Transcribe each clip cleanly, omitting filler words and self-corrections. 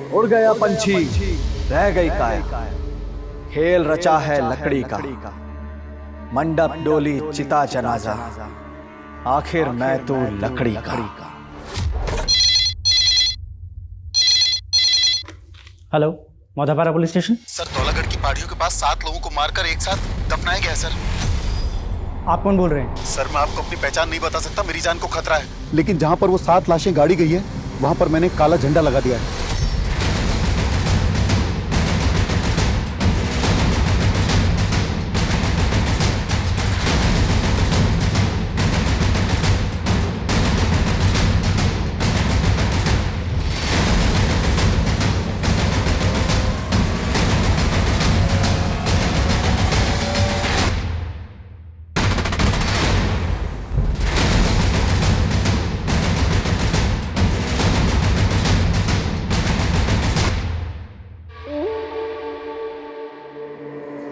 उड़ गया पंछी, रह गई काया। खेल रचा है लकड़ी का, मंडप डोली चिता जनाजा, आखिर मैं तो लकड़ी का। Hello, Maudhapara police station. Sir, Dhaulagarh की पहाड़ियों के पास 7 लोगों को मारकर एक साथ दफनाया गया है सर। आप कौन बोल रहे हैं? सर, मैं आपको अपनी पहचान नहीं बता सकता, मेरी जान को खतरा है। लेकिन जहाँ पर वो 7 लाशें गाड़ी गई है, वहाँ पर मैंने काला झंडा लगा दिया है।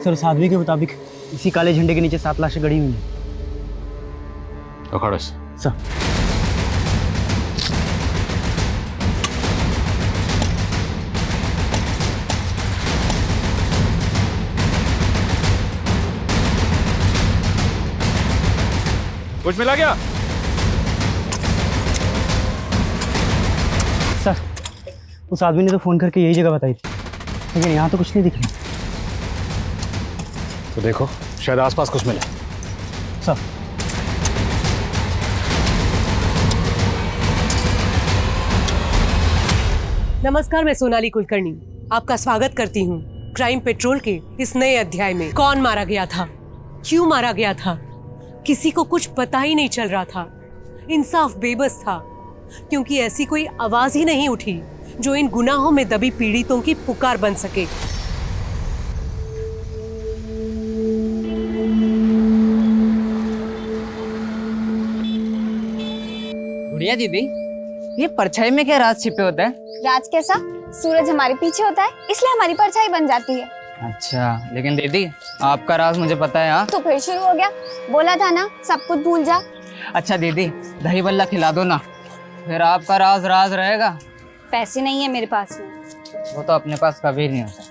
सर, उस आदमी के मुताबिक इसी काले झंडे के नीचे 7 लाशें गड़ी हुई हैं। सर, कुछ मिला क्या? सर, उस आदमी ने तो फोन करके यही जगह बताई थी, लेकिन यहाँ तो कुछ नहीं दिख रहा। तो देखो, शायद आसपास कुछ मिले। सर, नमस्कार, मैं सोनाली कुलकर्णी आपका स्वागत करती हूँ क्राइम पेट्रोल के इस नए अध्याय में। कौन मारा गया था, क्यों मारा गया था, किसी को कुछ पता ही नहीं चल रहा था। इंसाफ बेबस था, क्योंकि ऐसी कोई आवाज ही नहीं उठी जो इन गुनाहों में दबी पीड़ितों की पुकार बन सके। गुड़िया दीदी, ये परछाई में क्या राज छिपे होता है? राज कैसा? सूरज हमारे पीछे होता है, इसलिए हमारी परछाई बन जाती है। अच्छा, लेकिन दीदी आपका राज मुझे पता है। हाँ, तो फिर शुरू हो गया, बोला था ना सब कुछ भूल जा। अच्छा दीदी, दही बल्ला खिला दो ना, फिर आपका राज राज रहेगा। पैसे नहीं है मेरे पास में। वो तो अपने पास कभी नहीं होता।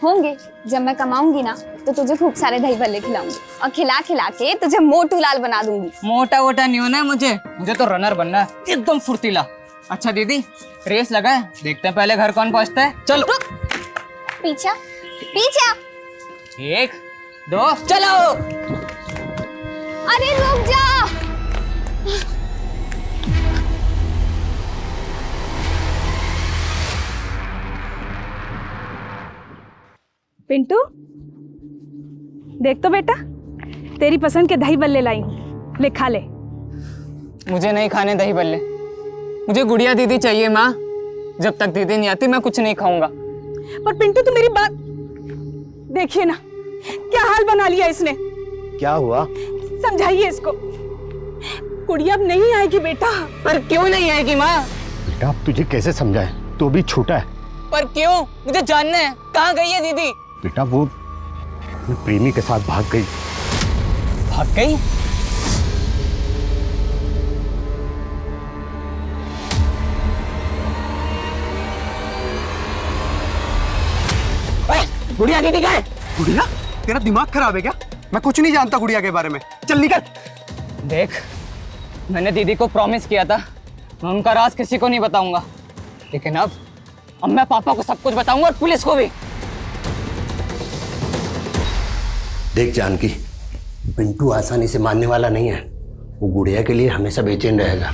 होंगे, जब मैं कमाऊंगी ना तो तुझे खूब सारे दही भल्ले खिलाऊंगी और खिला खिला के तुझे मोटू लाल बना दूंगी। मोटा वोटा नहीं होना है मुझे तो रनर बनना है, एकदम फुर्तीला। अच्छा दीदी, रेस लगा है, देखते हैं पहले घर कौन पहुंचता है। चलो। पीछा पीछा। 1 2 चलो। अरे रुक जा। पिंटू, देख तो बेटा, तेरी पसंद के दही बल्ले लाई हूँ, ले खा ले। मुझे नहीं खाने दही बल्ले, मुझे गुड़िया दीदी चाहिए माँ। जब तक दीदी नहीं आती मैं कुछ नहीं खाऊंगा। पर पिंटू, तो मेरी बात देखिए ना, क्या हाल बना लिया इसने। क्या हुआ? समझाइए इसको। गुड़िया अब नहीं आएगी बेटा। पर क्यों नहीं आएगी माँ? बेटा, अब तुझे कैसे समझाए, तो भी छोटा है। पर क्यों? मुझे जानना है, कहाँ गई है दीदी? बेटा, वो अपने प्रेमी के साथ भाग गई। भाग गई? गुड़िया दीदी कहाँ है? गुड़िया? तेरा दिमाग खराब है क्या? मैं कुछ नहीं जानता गुड़िया के बारे में, चल निकल। देख, मैंने दीदी को प्रॉमिस किया था मैं उनका राज किसी को नहीं बताऊंगा, लेकिन अब मैं पापा को सब कुछ बताऊंगा और पुलिस को भी। देख जानकी, पिंटू आसानी से मानने वाला नहीं है। वो गुड़िया के लिए हमेशा बेचैन रहेगा।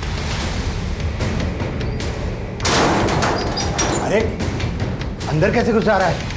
अरे, अंदर कैसे घुस आ रहा है?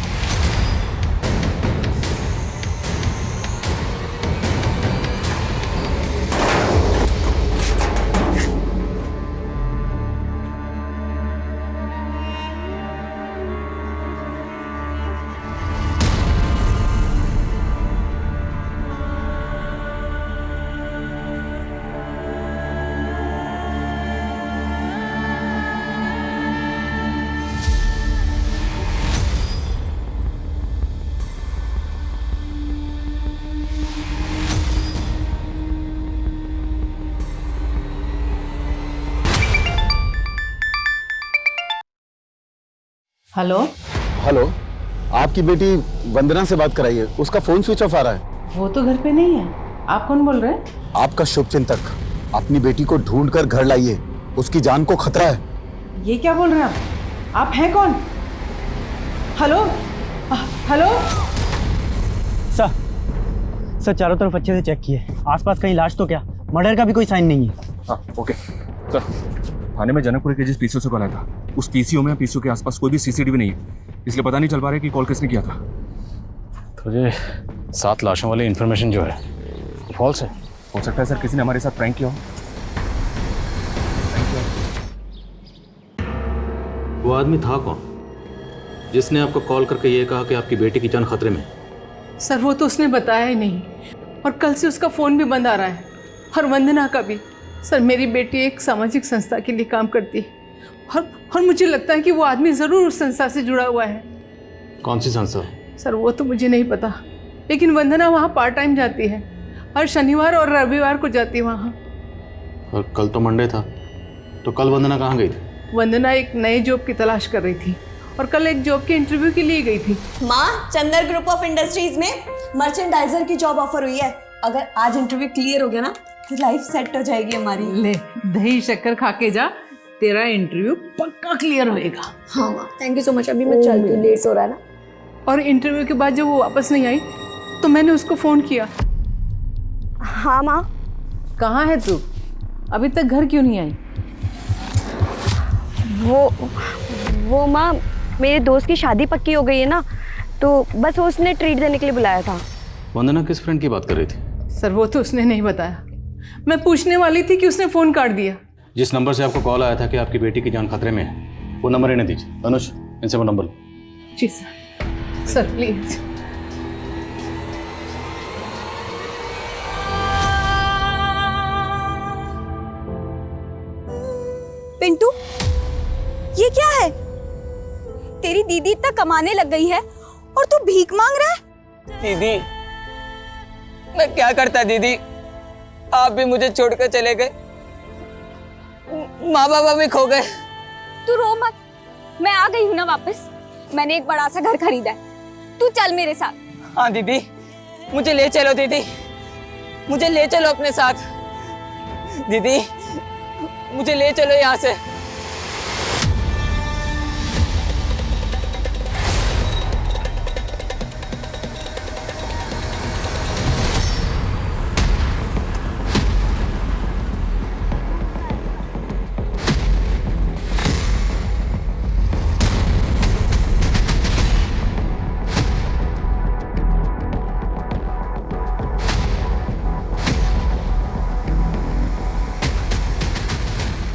हेलो। हेलो, आपकी बेटी वंदना से बात कराइए, उसका फोन स्विच ऑफ आ रहा है। वो तो घर पे नहीं है। आप कौन बोल रहे हैं? आपका शुभचिंतक, अपनी बेटी को ढूंढ कर घर लाइए, उसकी जान को खतरा है। ये क्या बोल रहे हैं आप हैं कौन? Hello hello. सर चारों तरफ अच्छे से चेक किए, आसपास कहीं लाश तो क्या, मर्डर का भी कोई साइन नहीं है। हाँ ओके सर, थाने में जनकपुर के जिस पीसीओ से कॉल आया था, उस पीसीओ में पीसीओ के आसपास कोई भी सीसीटीवी नहीं है, इसलिए पता नहीं चल पा रहा है कि कॉल किसने किया था। तो ये 7 लाशों वाली इन्फॉर्मेशन जो है फॉल्स है। हो सकता है सर किसी ने हमारे साथ प्रैंक किया हो। वो आदमी था कौन जिसने आपको कॉल करके ये कहा कि आपकी बेटी की जान खतरे में? सर वो तो उसने बताया ही नहीं, और कल से उसका फ़ोन भी बंद आ रहा है, और वंदना का भी। सर मेरी बेटी एक सामाजिक संस्था के लिए काम करती है, और मुझे लगता है कि वो आदमी ज़रूर उस संस्था से जुड़ा हुआ है। कौन सी संस्था? सर वो तो मुझे नहीं पता, लेकिन वंदना वहाँ पार्ट टाइम जाती है, हर शनिवार और रविवार को जाती है वहाँ। और कल तो मंडे था, तो कल वंदना कहाँ गई थी? वंदना एक नए जॉब की तलाश कर रही थी, और कल एक जॉब के इंटरव्यू के लिए गई थी। माँ, चंदर ग्रुप ऑफ इंडस्ट्रीज में मर्चेंडाइजर की जॉब ऑफर हुई है। अगर आज इंटरव्यू क्लियर हो गया ना तो लाइफ सेट हो जाएगी हमारी। ले दही शक्कर खा के जा, तेरा इंटरव्यू पक्का क्लियर होएगा। हाँ माँ, थैंक यू सो मच। अभी मैं चलती हूँ, लेट हो रहा है ना। और इंटरव्यू के बाद जब वो वापस नहीं आई तो मैंने उसको फ़ोन किया। हाँ माँ। कहाँ है तू? अभी तक घर क्यों नहीं आई? वो माँ, मेरे दोस्त की शादी पक्की हो गई है ना, तो बस वो उसने ट्रीट देने के लिए बुलाया था। वंदना किस फ्रेंड की बात कर रही थी? सर वो तो उसने नहीं बताया, मैं पूछने वाली थी कि उसने फ़ोन काट दिया। जिस नंबर से आपको कॉल आया था कि आपकी बेटी की जान खतरे में है, वो नंबर इन्हें दीजिए। अनुज, इनसे वो नंबर लो। जी सर। Sir please. पिंटू, ये क्या है? तेरी दीदी इतना कमाने लग गई है और तू भीख मांग रहा है? दीदी, मैं क्या करता दीदी, आप भी मुझे छोड़कर चले गए, माँ बाबा भी खो गए। तू रो मत, मैं आ गई हूँ ना वापस। मैंने एक बड़ा सा घर खरीदा है, तू चल मेरे साथ। हाँ दीदी, मुझे ले चलो दीदी, मुझे ले चलो अपने साथ। दीदी मुझे ले चलो यहाँ से।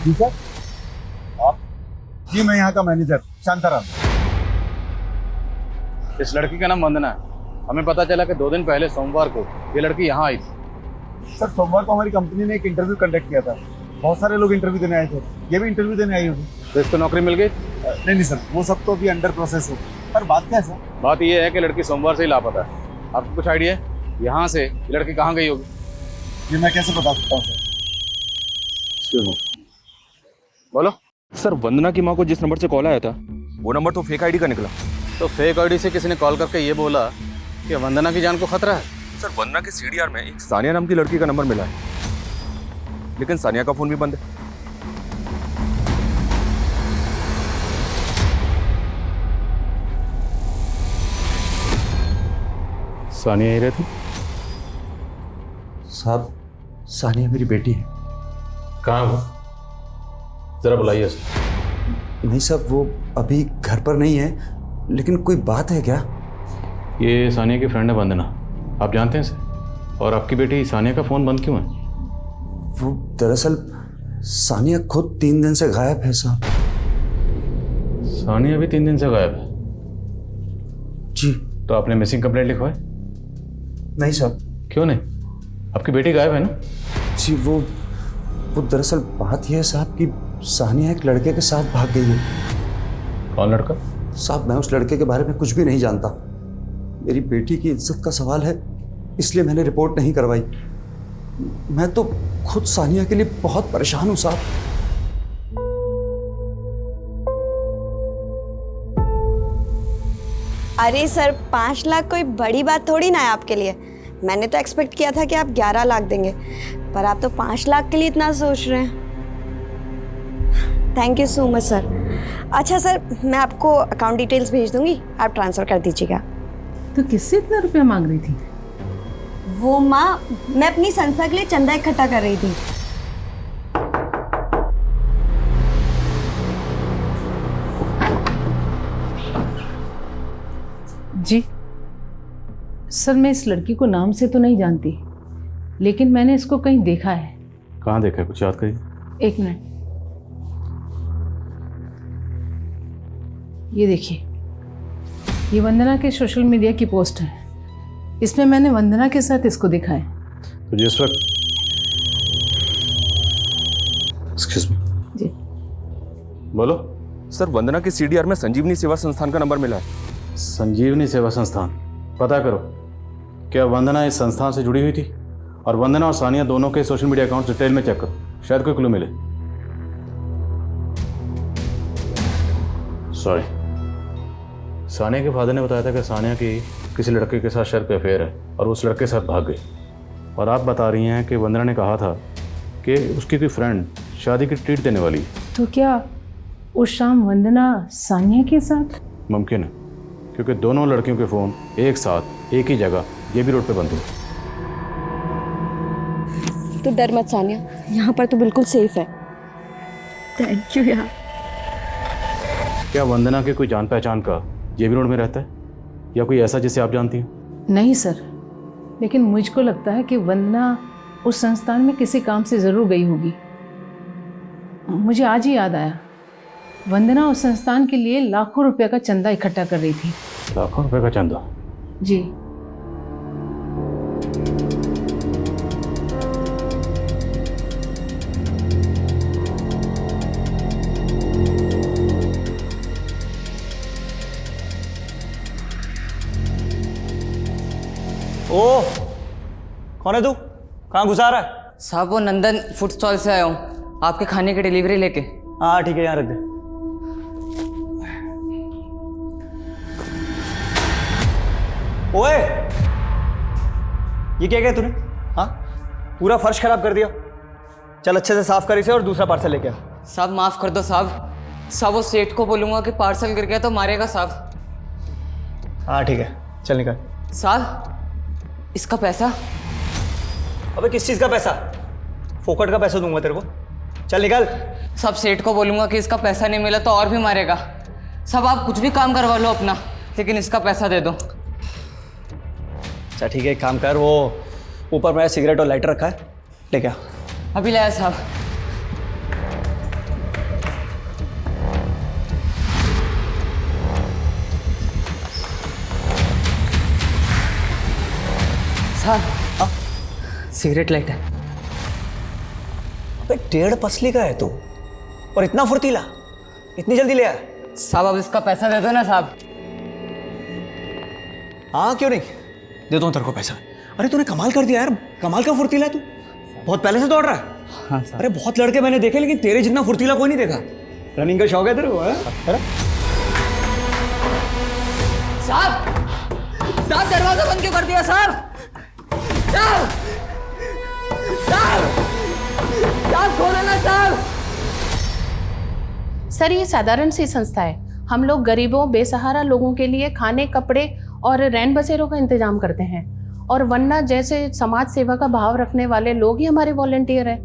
जी सर। आप? जी मैं यहाँ का मैनेजर शांताराम। इस लड़की का नाम वंदना है। हमें पता चला कि 2 दिन पहले सोमवार को ये लड़की यहाँ आई थी। सर सोमवार को हमारी कंपनी ने एक इंटरव्यू कंडक्ट किया था, बहुत सारे लोग इंटरव्यू देने आए थे, ये भी इंटरव्यू देने आई होगी। तो इसको नौकरी मिल गई? नहीं सर, वो सब तो अभी अंडर प्रोसेस है। पर बात क्या है सर? बात ये है कि लड़की सोमवार से ही लापता है। आपको कुछ आइडिया है यहाँ से ये लड़की कहाँ गई होगी? ये मैं कैसे बता सकता हूँ सर? बोलो सर। वंदना की माँ को जिस नंबर से कॉल आया था वो नंबर तो फेक आईडी का निकला। तो फेक आईडी से किसी ने कॉल करके ये बोला कि वंदना की जान को खतरा है। सर वंदना के सीडीआर में एक सानिया नाम की लड़की का नंबर मिला है, लेकिन सानिया का फोन भी बंद है। सानिया ही रहती? साहब, सानिया मेरी बेटी है। कहाँ वो? जरा बुलाइए उसे। नहीं साहब, वो अभी घर पर नहीं है, लेकिन कोई बात है क्या? ये सानिया की फ्रेंड है वंदना, आप जानते हैं इसे? और आपकी बेटी सानिया का फ़ोन बंद क्यों है? वो दरअसल सानिया खुद 3 दिन से गायब है साहब। सानिया भी 3 दिन से गायब है? जी। तो आपने मिसिंग कंप्लेंट लिखवाई? नहीं साहब। क्यों नहीं? आपकी बेटी गायब है ना? जी, वो दरअसल बात यह है साहब कि सानिया एक लड़के के साथ भाग गई है। कौन लड़का? साहब मैं उस लड़के के बारे में कुछ भी नहीं जानता। मेरी बेटी की इज्जत का सवाल है, इसलिए मैंने रिपोर्ट नहीं करवाई। मैं तो खुद सानिया के लिए बहुत परेशान हूं साहब। अरे सर 5 लाख कोई बड़ी बात थोड़ी ना है आपके लिए। मैंने तो एक्सपेक्ट किया था कि आप 11 लाख देंगे, पर आप तो 5 लाख के लिए इतना सोच रहे हैं। Thank you so much sir. अच्छा सर, मैं आपको अकाउंट डिटेल्स भेज दूंगी, आप ट्रांसफ़र कर दीजिएगा। तो किससे इतना रुपया मांग रही थी? वो माँ, मैं अपनी संस्था के लिए चंदा इकट्ठा कर रही थी। जी सर, मैं इस लड़की को नाम से तो नहीं जानती, लेकिन मैंने इसको कहीं देखा है। कहाँ देखा है, कुछ याद करिए। 1 मिनट, ये देखिए, ये वंदना के सोशल मीडिया की पोस्ट है। इसमें मैंने वंदना के साथ इसको देखा है। तो जिस वक्त एक्सक्यूज मी जी बोलो। सर, वंदना के सीडीआर में संजीवनी सेवा संस्थान का नंबर मिला है। संजीवनी सेवा संस्थान, पता करो क्या वंदना इस संस्थान से जुड़ी हुई थी? और वंदना और सानिया दोनों के सोशल मीडिया अकाउंट डिटेल में चेक करो, शायद कोई क्लू मिले। सॉरी, सानिया के फादर ने बताया था कि सानिया की किसी लड़के के साथ शायद कोई अफेयर है और उस लड़के के साथ भाग गई। और आप बता रही हैं कि वंदना ने कहा था कि उसकी कोई फ्रेंड शादी की ट्रीट देने वाली है। तो क्या उस शाम वंदना सानिया के साथ? मुमकिन है, क्योंकि दोनों लड़कियों के फ़ोन एक साथ एक ही जगह जेबी रोड पे बंद थे। तो डर मत सानिया, यहाँ पर तो बिल्कुल सेफ है। थैंक यू यार। क्या वंदना के कोई जान पहचान का जेबी रोड में रहता है या कोई ऐसा जिसे आप जानती हैं? नहीं सर, लेकिन मुझको लगता है कि वंदना उस संस्थान में किसी काम से ज़रूर गई होगी। मुझे आज ही याद आया, वंदना उस संस्थान के लिए लाखों रुपए का चंदा इकट्ठा कर रही थी। लाखों रुपए का चंदा? जी। ओ, कौन है तू? कहाँ घुसा रहा है? साहब वो नंदन फूड स्टॉल से आया हूँ, आपके खाने की डिलीवरी लेके। हाँ ठीक है, यहाँ रख दे। ओए, ये क्या किया तूने? हाँ, पूरा फर्श खराब कर दिया। चल अच्छे से साफ कर इसे और दूसरा पार्सल लेके आ। साहब माफ कर दो साहब, साहब वो सेठ को बोलूंगा कि पार्सल गिर गया तो मारेगा साहब। हाँ ठीक है, चल निकल। साहब इसका पैसा? अबे किस चीज़ का पैसा? फोकट का पैसा दूंगा तेरे को, चल निकल। साहब सेठ को बोलूंगा कि इसका पैसा नहीं मिला तो और भी मारेगा। साहब आप कुछ भी काम करवा लो अपना, लेकिन इसका पैसा दे दो। अच्छा ठीक है, एक काम कर, वो ऊपर मेरा सिगरेट और लाइटर रखा है, लेके आ। अभी लाया साहब। साहब सिगरेट लाइट है। अबे 1.5 पसली का है तू, और इतना फुर्तीला, इतनी जल्दी ले आया? साहब अब इसका पैसा दे दो ना साहब। हाँ क्यों नहीं, दे दो तेरे को पैसा। अरे तूने कमाल कर दिया यार, कमाल का फुर्तीला है तू, बहुत पहले से दौड़ रहा है। हाँ साहब। अरे बहुत लड़के मैंने देखे, लेकिन तेरे जितना फुर्तीला कोई नहीं देखा। रनिंग का शौक है तेरे को? है? साहब साहब दरवाजा बंद क्यों कर दिया साहब? साहब साहब साहब खोलो ना साहब। सर ये साधारण सी संस्था है, हम लोग गरीबों बेसहारा लोगों के लिए खाने कपड़े और रैन बसेरों का इंतजाम करते हैं, और वरना जैसे समाज सेवा का भाव रखने वाले लोग ही हमारे वॉलंटियर हैं।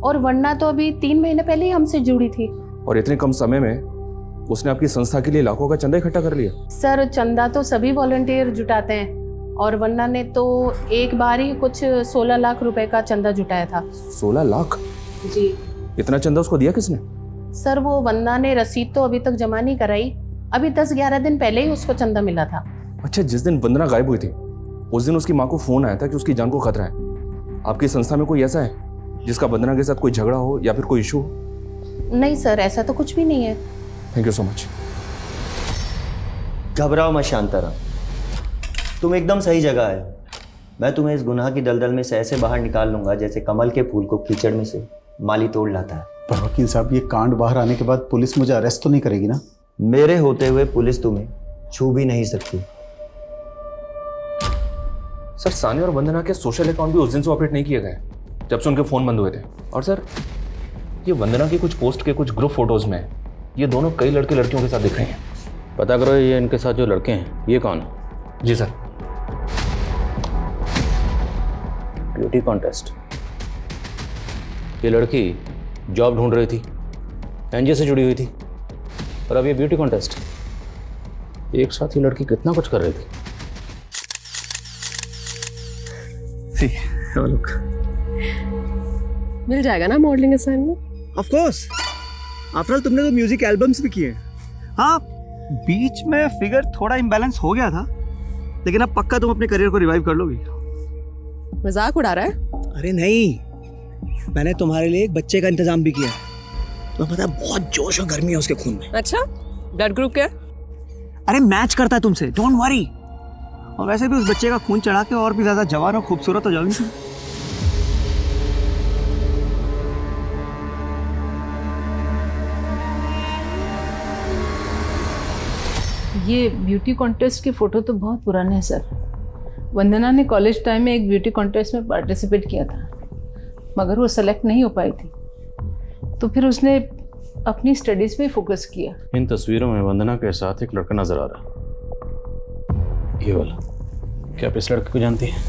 और वरना तो अभी 3 महीने पहले ही हमसे जुड़ी थी। और इतने कम समय में उसने आपकी संस्था के लिए लाखों का चंदा इकट्ठा कर लिया। सर चंदा तो सभी वॉलंटियर जुटाते हैं, और वरना ने तो एक बार ही कुछ 16 लाख रुपए का चंदा जुटाया था। 16 लाख? जी। इतना चंदा उसको दिया किसने? सर वो वंदना ने रसीद तो अभी तक जमा नहीं कराई, अभी 10-11 दिन पहले ही उसको चंदा मिला था। अच्छा, जिस दिन वंदना गायब हुई थी उस दिन उसकी माँ को फोन आया था कि उसकी जान को खतरा है। आपकी संस्था में कोई ऐसा है जिसका वंदना के साथ कोई झगड़ा हो या फिर कोई इशू हो? नहीं सर, ऐसा तो कुछ भी नहीं है। Thank you so much. घबराओ मत शांताराम, तुम एकदम सही जगह आए। मैं तुम्हें इस गुनाह की दलदल में से ऐसे बाहर निकाल लूंगा जैसे कमल के फूल को कीचड़ में से माली तोड़ लाता है। पर वकील साहब, ये कांड बाहर आने के बाद पुलिस मुझे अरेस्ट तो नहीं करेगी ना? मेरे होते हुए पुलिस तुम्हें छू भी नहीं सकती। सर सानिया और वंदना के सोशल अकाउंट भी उस दिन से ऑपरेट नहीं किए गए जब से उनके फ़ोन बंद हुए थे। और सर ये वंदना की कुछ पोस्ट के कुछ ग्रुप फोटोज़ में ये दोनों कई लड़के लड़कियों के साथ दिख रहे हैं। पता करो ये इनके साथ जो लड़के हैं ये कौन है? जी सर। Beauty contest. ये लड़की जॉब ढूंढ रही थी, एनजीओ से जुड़ी हुई थी, और अब ये ब्यूटी कॉन्टेस्ट। एक साथ ये लड़की कितना कुछ कर रही थी। मिल जाएगा ना modelling assignment? Of course, after all तुमने तो म्यूजिक एल्बम्स भी किए। हाँ, बीच में फिगर थोड़ा इम्बैलेंस हो गया था, लेकिन अब पक्का तुम अपने करियर को रिवाइव कर लोगी। मजाक उड़ा रहा है? अरे नहीं, मैंने तुम्हारे लिए एक बच्चे का इंतजाम भी किया है। तुम्हें पता है बहुत जोश और गर्मी है उसके खून में। अच्छा, ब्लड ग्रुप क्या? अरे मैच करता है तुमसे, डोंट वरी। और वैसे भी उस बच्चे का खून चढ़ा के और भी ज्यादा जवान और खूबसूरत हो जाओगी तुम। ये ब्यूटी कॉन्टेस्ट के फ़ोटो तो बहुत पुराने हैं सर। वंदना ने कॉलेज टाइम में एक ब्यूटी कॉन्टेस्ट में पार्टिसिपेट किया था, मगर वो सेलेक्ट नहीं हो पाई थी, तो फिर उसने अपनी स्टडीज़ पे फोकस किया। इन तस्वीरों में वंदना के साथ एक लड़का नजर आ रहा है, ये वाला। क्या आप इस लड़के को जानती हैं?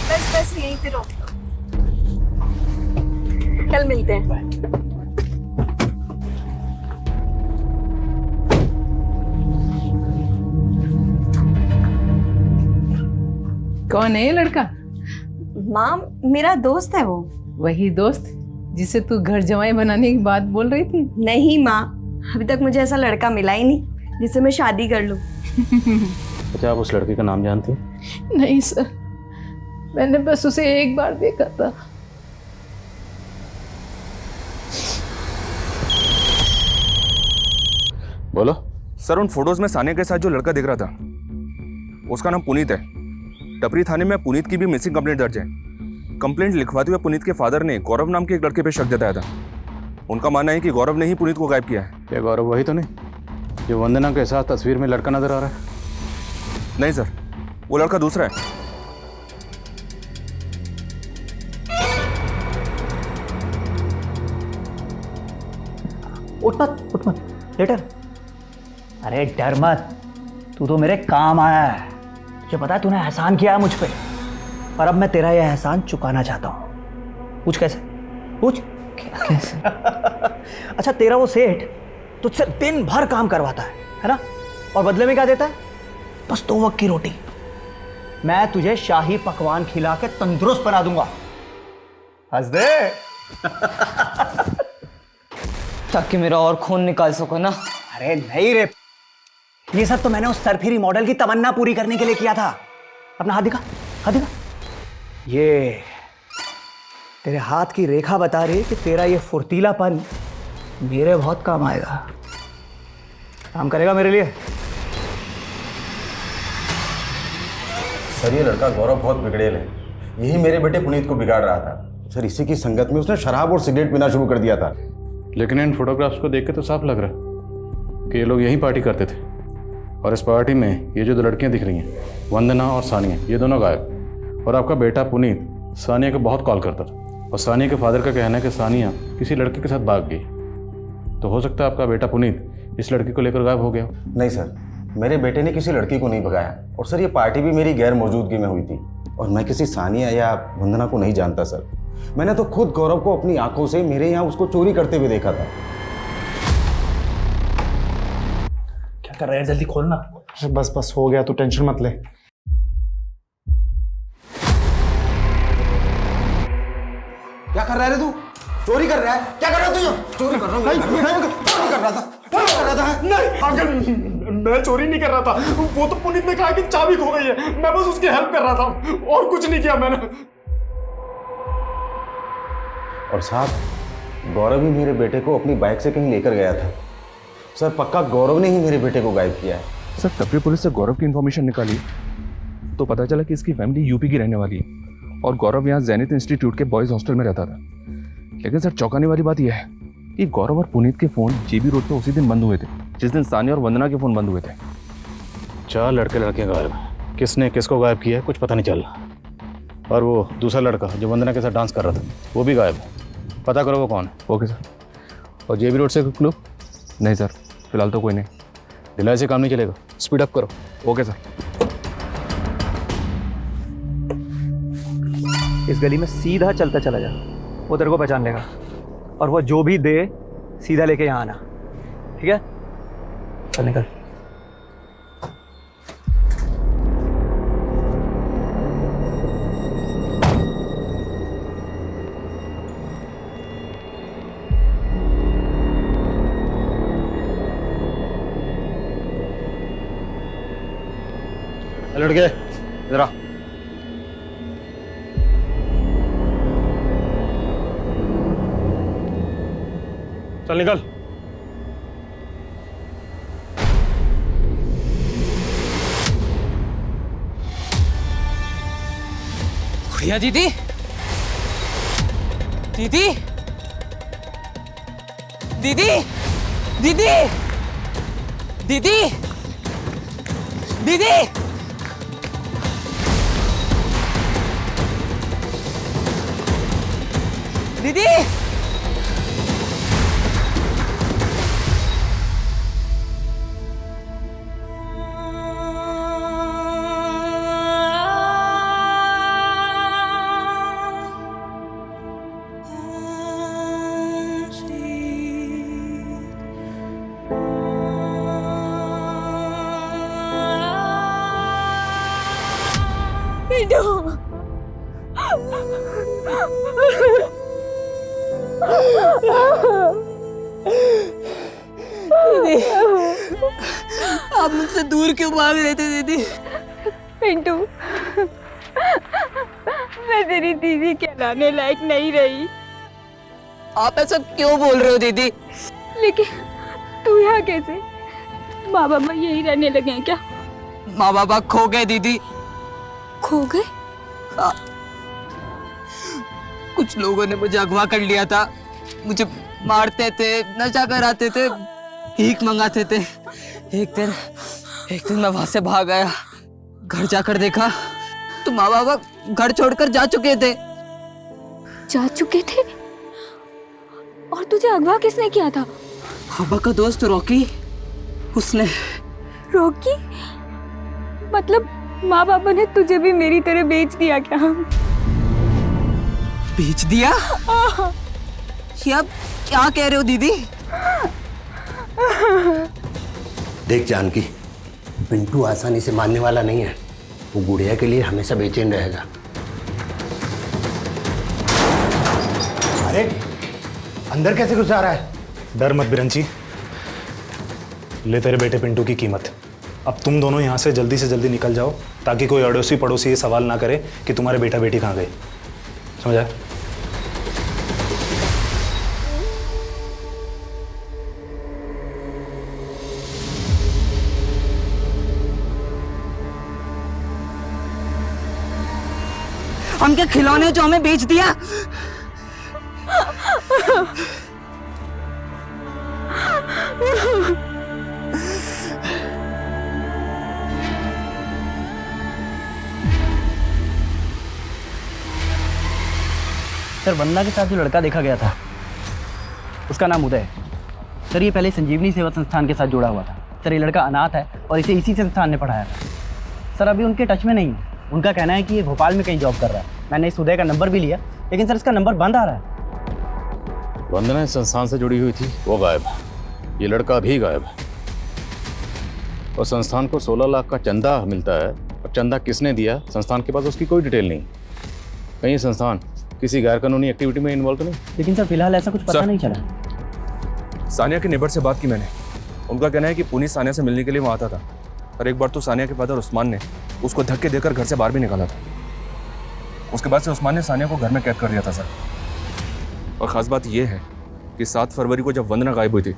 बस यहीं पे रोक लो, कल मिलते हैं। कौन है ये लड़का? माँ, मेरा दोस्त है वो। वही दोस्त जिसे तू घर जमाई बनाने की बात बोल रही थी? नहीं माँ, अभी तक मुझे ऐसा लड़का मिला ही नहीं जिससे मैं शादी कर लूँ। अच्छा, आप उस लड़के का नाम जानती हैं? नहीं सर, मैंने बस उसे एक बार देखा था। बोलो। सर उन फोटोज में सानिया के साथ जो लड़का दिख रहा था उसका नाम पुनीत है। टपरी थाने में पुनीत की भी मिसिंग कंप्लेंट दर्ज है। कंप्लेंट लिखवाते हुए पुनीत के फादर ने गौरव नाम के एक लड़के पे शक जताया था। उनका मानना है कि गौरव ने ही पुनीत को गायब किया है। क्या गौरव वही तो नहीं जो वंदना के साथ तस्वीर में लड़का नजर आ रहा है? नहीं सर, वो लड़का दूसरा है। उठ मत लेटर। अरे डर मत, तू तो मेरे काम आया है। तुझे पता है तूने एहसान किया है मुझ पे, और अब मैं तेरा यह एहसान चुकाना चाहता हूँ। पूछ कैसे? पूछ कैसे? अच्छा, तेरा वो सेठ तुझसे दिन भर काम करवाता है ना? और बदले में क्या देता है? बस 2 वक्त की रोटी। मैं तुझे शाही पकवान खिला के तंदुरुस्त बना दूंगा। हंस दे। ताकि मेरा और खून निकाल सको ना। अरे नहीं रे, ये सब तो मैंने उस सरफिरी मॉडल की तमन्ना पूरी करने के लिए किया था। अपना हाथ दिखा, हाथ दिखा। ये तेरे हाथ की रेखा बता रही है कि तेरा ये फुर्तीलापन मेरे बहुत काम आएगा। काम करेगा मेरे लिए। सर ये लड़का गौरव बहुत बिगड़ेल है, यही मेरे बेटे पुनीत को बिगाड़ रहा था। सर इसी की संगत में उसने शराब और सिगरेट पीना शुरू कर दिया था। लेकिन इन फोटोग्राफ्स को देख के तो साफ लग रहा है कि ये लोग यहीं पार्टी करते थे, और इस पार्टी में ये जो 2 लड़कियां दिख रही हैं, वंदना और सानिया, ये दोनों गायब। और आपका बेटा पुनीत सानिया को बहुत कॉल करता था, और सानिया के फादर का कहना है कि सानिया किसी लड़के के साथ भाग गई। तो हो सकता है आपका बेटा पुनीत इस लड़की को लेकर गायब हो गया। नहीं सर, मेरे बेटे ने किसी लड़की को नहीं भगाया, और सर ये पार्टी भी मेरी गैर मौजूदगी में हुई थी, और मैं किसी सानिया या वंदना को नहीं जानता सर। मैंने तो खुद गौरव को अपनी आंखों से मेरे यहाँ उसको चोरी करते हुए देखा था। क्या कर रहा है? जल्दी खोलना। बस हो गया, तू टेंशन मत ले। क्या कर रहा है तू? चोरी कर रहा है? क्या कर रहा है तू? चोरी कर रहा हूँ। चोरी कर रहा था। नहीं अंकल, मैं चोरी नहीं कर रहा था। वो तो पुनीत ने कहा कि चाबी खो गई है, मैं बस उसकी हेल्प कर रहा था, और कुछ नहीं किया मैंने। और साहब, गौरव ही मेरे बेटे को अपनी बाइक से कहीं लेकर गया था। सर पक्का गौरव ने ही मेरे बेटे को गायब किया है। सर टपरी पुलिस से गौरव की इन्फॉर्मेशन निकाली तो पता चला कि इसकी फैमिली यूपी की रहने वाली है, और गौरव यहाँ जैनित इंस्टीट्यूट के बॉयज़ हॉस्टल में रहता था। लेकिन सर चौंकाने वाली बात यह है कि गौरव और पुनीत के फ़ोन जेबी रोड पर उसी दिन बंद हुए थे। जिस दिन सानिया और वंदना के फ़ोन बंद हुए थे। 4 लड़के लड़कियां गायब हैं। किसने किसको गायब किया है कुछ पता नहीं चल रहा। और वो दूसरा लड़का जो वंदना के साथ डांस कर रहा था वो भी गायब है। पता करो वो कौन है। Okay sir. और जेबी रोड से कोई क्लू? नहीं सर, फिलहाल तो कोई नहीं। ढिलाई से काम नहीं चलेगा, स्पीड अप करो। Okay sir. इस गली में सीधा चलता चला जा, वो तेरे को पहचान लेगा। और वो जो भी दे सीधा लेके यहाँ आना, ठीक है? चल निकल। लड़के इधर आ। चल निकल। गुड़िया दीदी, दीदी, दीदी, दीदी, दीदी, दीदी, दीदी, दीदी, आप मुझसे दूर क्यों भाग रहे थे दीदी? पिंटू, मैं तेरी दीदी कहलाने लायक नहीं रही। आप ऐसा क्यों बोल रहे हो दीदी? लेकिन तू यहाँ कैसे? माँ बाबा यही रहने लगे हैं क्या? माँ बाबा खो गए दीदी। खो गए? कुछ लोगों ने मुझे अगवा कर लिया था। मुझे मारते थे, नशा कराते थे, भीख मंगाते थे। एक दिन मैं वहां से भाग आया। घर जाकर देखा तो माँ बाबा घर छोड़कर जा चुके थे। जा चुके थे? और तुझे अगवा किसने किया था? पापा का दोस्त रॉकी, उसने। रॉकी? मतलब माँ बाबा ने तुझे भी मेरी तरह बेच दिया क्या? बेच दिया? ये आप क्या कह रहे हो दीदी? देख जानकी, पिंटू आसानी से मानने वाला नहीं है। वो गुड़िया के लिए हमेशा बेचैन रहेगा। अरे अंदर कैसे घुस जा रहा है? डर मत बिरंची, ले तेरे बेटे पिंटू की कीमत। अब तुम दोनों यहाँ से जल्दी निकल जाओ ताकि कोई अड़ोसी पड़ोसी ये सवाल ना करे कि तुम्हारे बेटा बेटी कहाँ गए। समझा? हम क्या खिलौने जो हमें बेच दिया? सर, वंदना के साथ जो लड़का देखा गया था उसका नाम उदय है। सर, ये पहले संजीवनी सेवा संस्थान के साथ जुड़ा हुआ था। सर, ये लड़का अनाथ है और इसे इसी संस्थान ने पढ़ाया था। सर, अभी उनके टच में नहीं है। उनका कहना है कि ये भोपाल में कहीं जॉब कर रहा है। मैंने इस उदय का नंबर भी लिया, लेकिन सर इसका नंबर बंद आ रहा है। वंदना इस संस्थान से जुड़ी हुई थी, वो गायब है। ये लड़का भी गायब है। और संस्थान को 16 लाख का चंदा मिलता है, और चंदा किसने दिया संस्थान के पास उसकी कोई डिटेल नहीं। कहीं संस्थान किसी गैर कानूनी एक्टिविटी में इन्वॉल्व तो नहीं? लेकिन सर फिलहाल ऐसा कुछ पता नहीं चला। सानिया के नेबर से बात की मैंने। उनका कहना है कि पुनीत सानिया से मिलने के लिए वहाँ आता था, और एक बार तो सानिया के फादर उस्मान ने उसको धक्के देकर घर से बाहर भी निकाला था। उसके बाद से उस्मान ने सानिया को घर में कैद कर दिया था सर। और ख़ास बात यह है कि 7 फरवरी को जब वंदना गायब हुई थी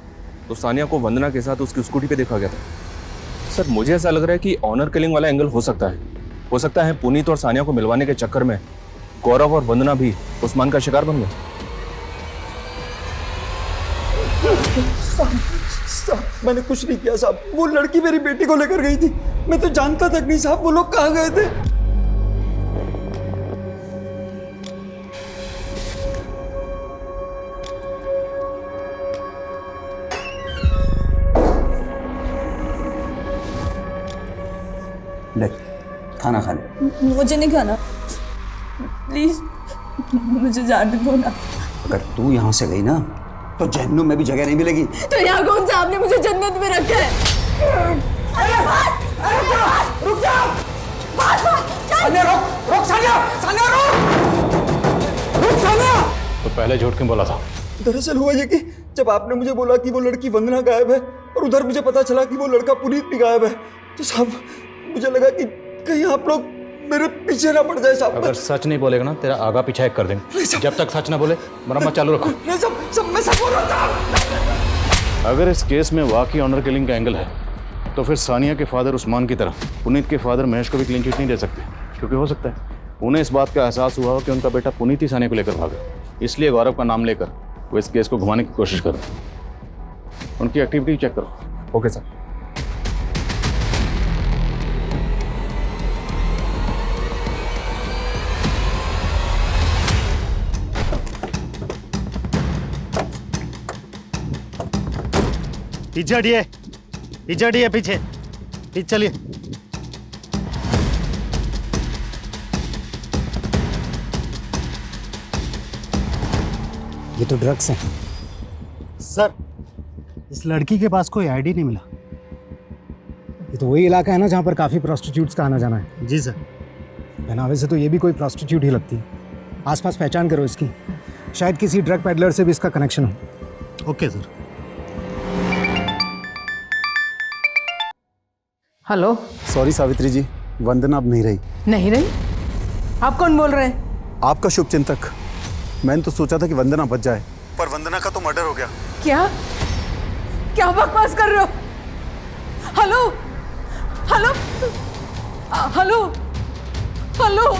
तो सानिया को वंदना के साथ उसकी स्कूटी पे देखा गया था। सर, मुझे ऐसा लग रहा है कि ऑनर किलिंग वाला एंगल हो सकता है। हो सकता है पुनीत और सानिया को मिलवाने के चक्कर में गौरव और वंदना भी उस्मान का शिकार बन गए। साहब मैंने कुछ नहीं किया साहब, वो लड़की मेरी बेटी को लेकर गई थी, मैं तो जानता तक नहीं साहब वो लोग कहाँ गए थे। ले खाना खा ले। मुझे नहीं खाना, प्लीज मुझे जाने दो ना। अगर तू यहाँ से गई ना तो जहन्नुम में भी जगह नहीं मिलेगी। तो यहाँ कौन सा आपने मुझे जन्नत में रखा है? रुक जा। सानिया रुक सानिया, सानिया रुक सानिया। तो पहले झूठ क्यों बोला था? दरअसल हुआ ये कि जब आपने मुझे बोला कि वो लड़की वंदना गायब है और उधर मुझे पता चला कि वो लड़का पुनीत भी गायब है, तो साहब मुझे लगा कि कहीं आप लोग मेरे पीछे ना पड़ जाए साहब। अगर सच नहीं बोलेगा ना तेरा आगा पीछा एक कर देंगे। जब तक सच ना बोले मरम्मत चालू रखो। सब मैं सच बोल रहा था। अगर इस केस में वाकई ऑनर किलिंग का एंगल है तो फिर सानिया के फादर उस्मान की तरह पुनीत के फादर महेश को भी क्लीन चिट नहीं दे सकते, क्योंकि हो सकता है उन्हें इस बात का एहसास हुआ हो कि उनका बेटा पुनीत ही सानिया को लेकर भागा, इसलिए गौरव का नाम लेकर वो इस केस को घुमाने की कोशिश कर रहे हैं। उनकी एक्टिविटी चेक करो। Okay sir. पीछे हटिए पीछे चलिए। ये तो ड्रग्स हैं। सर इस लड़की के पास कोई आईडी नहीं मिला। ये तो वही इलाका है ना जहाँ पर काफ़ी प्रोस्टिट्यूट्स का आना जाना है। जी सर। पहनावे से तो ये भी कोई प्रोस्टिट्यूट ही लगती है। आसपास पहचान करो इसकी, शायद किसी ड्रग पेडलर से भी इसका कनेक्शन हो। Okay sir. Hello. Sorry Savitri ji, Vandana अब नहीं रही। नहीं रही? आप कौन बोल रहे हैं? आपका शुभचिंतक। मैंने तो सोचा था कि वंदना बच जाए, पर वंदना का तो मर्डर हो गया। क्या क्या बकवास कर रहे हो? Hello hello hello hello.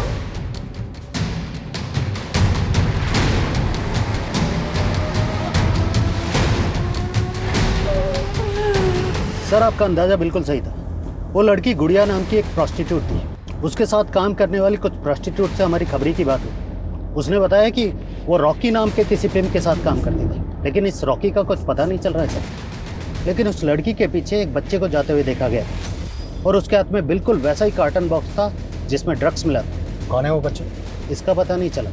Sir आपका अंदाजा बिल्कुल सही था। वो लड़की गुड़िया नाम की एक प्रोस्टिट्यूट थी। उसके साथ काम करने वाली कुछ प्रोस्टिट्यूट से हमारी खबरी की बात हुई। उसने बताया कि वो रॉकी नाम के किसी पिम्प के साथ काम करती थी, लेकिन इस रॉकी का कुछ पता नहीं चल रहा है सर। लेकिन उस लड़की के पीछे एक बच्चे को जाते हुए देखा गया और उसके हाथ में बिल्कुल वैसा ही कार्टन बॉक्स था जिसमें ड्रग्स मिला था। कौन है वो बच्चा? इसका पता नहीं चला,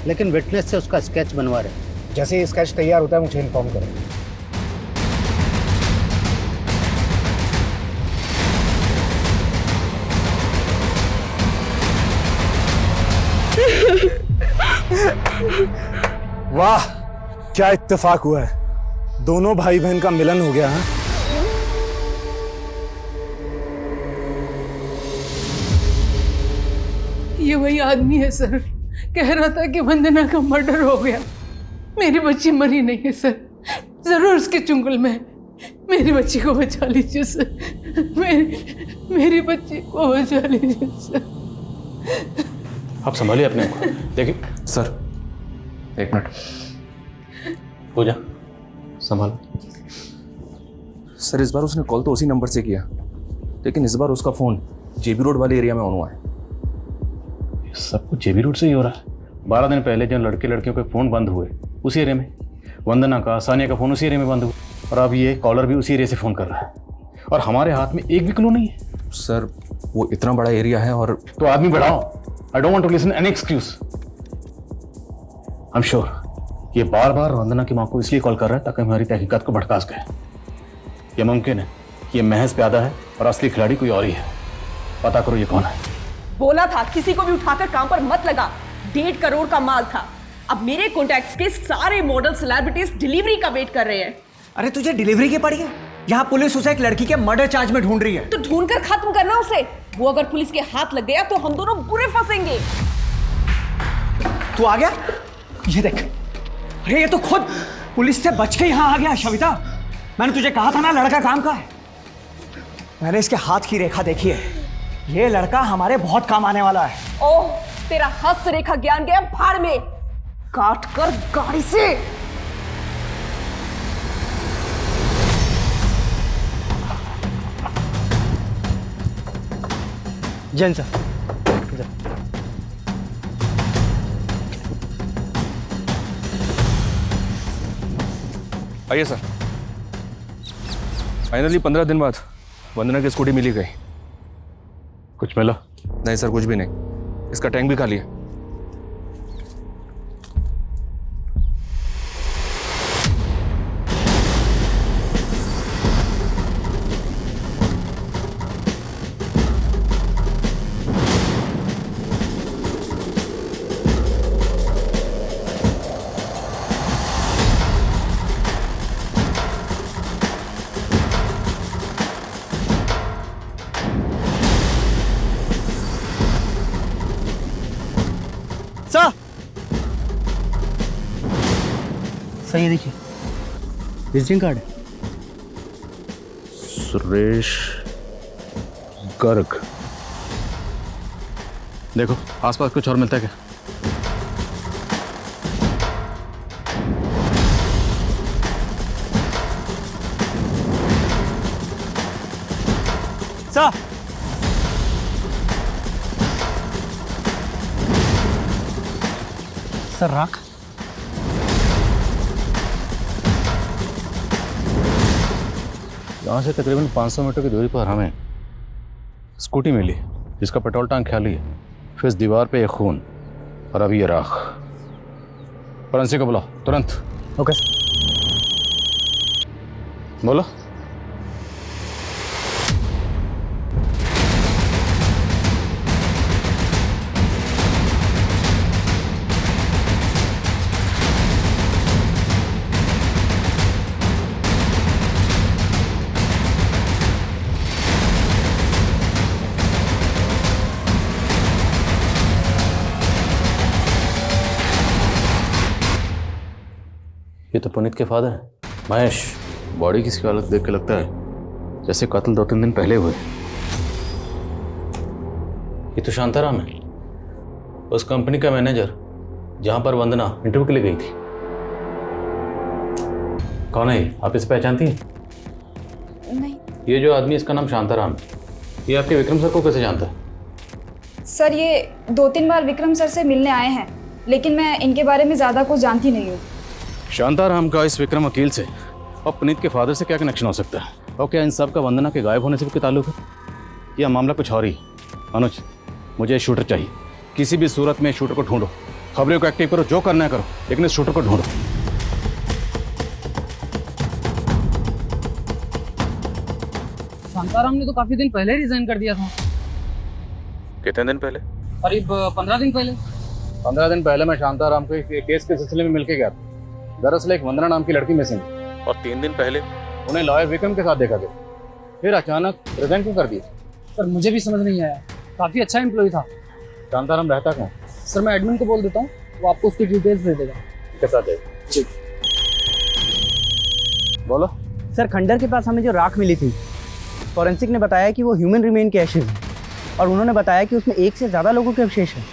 लेकिन विटनेस से उसका स्केच बनवा रहे। जैसे ही स्केच तैयार होता है मुझे इन्फॉर्म करो। वाह क्या इत्तेफाक हुआ है, दोनों भाई बहन का मिलन हो गया है। ये वही आदमी है सर, कह रहा था कि वंदना का मर्डर हो गया। मेरी बच्ची मरी नहीं है सर, जरूर उसके चुंगल में है। मेरी बच्ची को बचा लीजिए सर, मेरी बच्ची को बचा लीजिए सर। आप संभालिए अपने को। देखिए सर एक मिनट हो जा, संभाल। सर इस बार उसने कॉल तो उसी नंबर से किया, लेकिन इस बार उसका फ़ोन जेबी रोड वाले एरिया में ऑन हुआ है। सब कुछ जेबी रोड से ही हो रहा है। 12 दिन पहले जब लड़के लड़कियों के फ़ोन बंद हुए उसी एरिया में, वंदना का सानिया का फ़ोन उसी एरिया में बंद हुआ, और अब ये कॉलर भी उसी एरिया से फ़ोन कर रहा है, और हमारे हाथ में एक भी क्लू नहीं है। सर वो इतना बड़ा एरिया है और तो आदमी बढ़ाओ। I don't want to listen any excuse. I am sure ये बार बार वंदना की माँ को इसलिए कॉल कर रहा है ताकि हमारी तहकीकात को भड़का सके। ये मुमकिन है कि ये महज प्यादा है और असली खिलाड़ी कोई और ही है। पता करो ये कौन है। बोला था किसी को भी उठाकर काम पर मत लगा। 1.5 करोड़ का माल था। अब मेरे कॉन्टैक्ट्स के सारे मॉडल सेलिब्रिटीज डिलीवरी का वेट कर रहे हैं। अरे तुझे डिलीवरी की पड़ी है? यहाँ पुलिस उसे एक लड़की के मर्डर चार्ज में ढूंढ रही है। तो ढूंढ कर खत्म करना उसे। वो अगर पुलिस के हाथ लग गया तो हम दोनों बुरे फंसेंगे। तू आ गया? ये देख, अरे ये तो खुद पुलिस से बच के यहाँ आ गया। शविता, मैंने तुझे कहा था ना लड़का काम का है। मैंने इसके हाथ की रेखा देखी है, ये लड़का हमारे बहुत काम आने वाला है। ओह, तेरा हस्त रेखा ज्ञान गया भाड़ में, काट कर गाड़ी से। जैन सर। आइए सर। फाइनली 15 दिन बाद वंदना की स्कूटी मिली गई। कुछ मिला? नहीं सर, कुछ भी नहीं। इसका टैंक भी खाली है। सर ये देखिए, विजिटिंग कार्ड है। सुरेश गर्ग। देखो आसपास कुछ और मिलता है क्या? सर सर राख। यहाँ से तकरीबन 500 मीटर की दूरी पर हमें स्कूटी मिली जिसका पेट्रोल टैंक खाली है। फिर इस दीवार पे एक खून और अभी ये राख। फॉरेंसिक को बुलाओ तुरंत। ओके बोलो। ये तो पुनीत के फादर हैं, महेश। बॉडी की हालत देख के लगता है जैसे कत्ल 2-3 दिन पहले हुए। ये तो शांताराम है, उस कंपनी का मैनेजर जहां पर वंदना इंटरव्यू के लिए गई थी। कौन है ये? आप इसे पहचानती हैं? नहीं ये जो आदमी, इसका नाम शांताराम है। ये आपके विक्रम सर को कैसे जानता है? सर, ये 2-3 बार विक्रम सर से मिलने आए हैं, लेकिन मैं इनके बारे में ज़्यादा कुछ जानती नहीं हूँ। शांताराम का इस विक्रम वकील से और पुनीत के फादर से क्या कनेक्शन हो सकता है? और क्या इन सब का वंदना के गायब होने से भी कोई ताल्लुक है? यह मामला कुछ और ही। अनुज, मुझे शूटर चाहिए। किसी भी सूरत में शूटर को ढूंढो, खबरों को एक्टिव करो, जो करना है करो, लेकिन इस शूटर को ढूंढो। शांताराम ने तो काफी दिन पहले रिजाइन कर दिया था। कितने दिन पहले? करीब 15 दिन पहले। 15 दिन पहले मैं शांताराम को एक केस के सिलसिले में मिलके गया था। दरअसल एक वंदना नाम की लड़की मिसिंग, और 3 दिन पहले उन्हें लॉयर विक्रम के साथ देखा गया। फिर अचानक रिजाइन क्यों कर दिया? सर मुझे भी समझ नहीं आया, काफी अच्छा एम्प्लॉय था। शांताराम रहता कहाँ? सर मैं एडमिन को बोल देता हूँ, वो आपको उसकी डिटेल्स दे देगा। के साथ जी बोलो। सर खंडर के पास हमें जो राख मिली थी, फॉरेंसिक ने बताया कि वो ह्यूमन रिमेन के एशेज हैं, और उन्होंने बताया कि उसमें 1 से ज़्यादा लोगों के अवशेष हैं।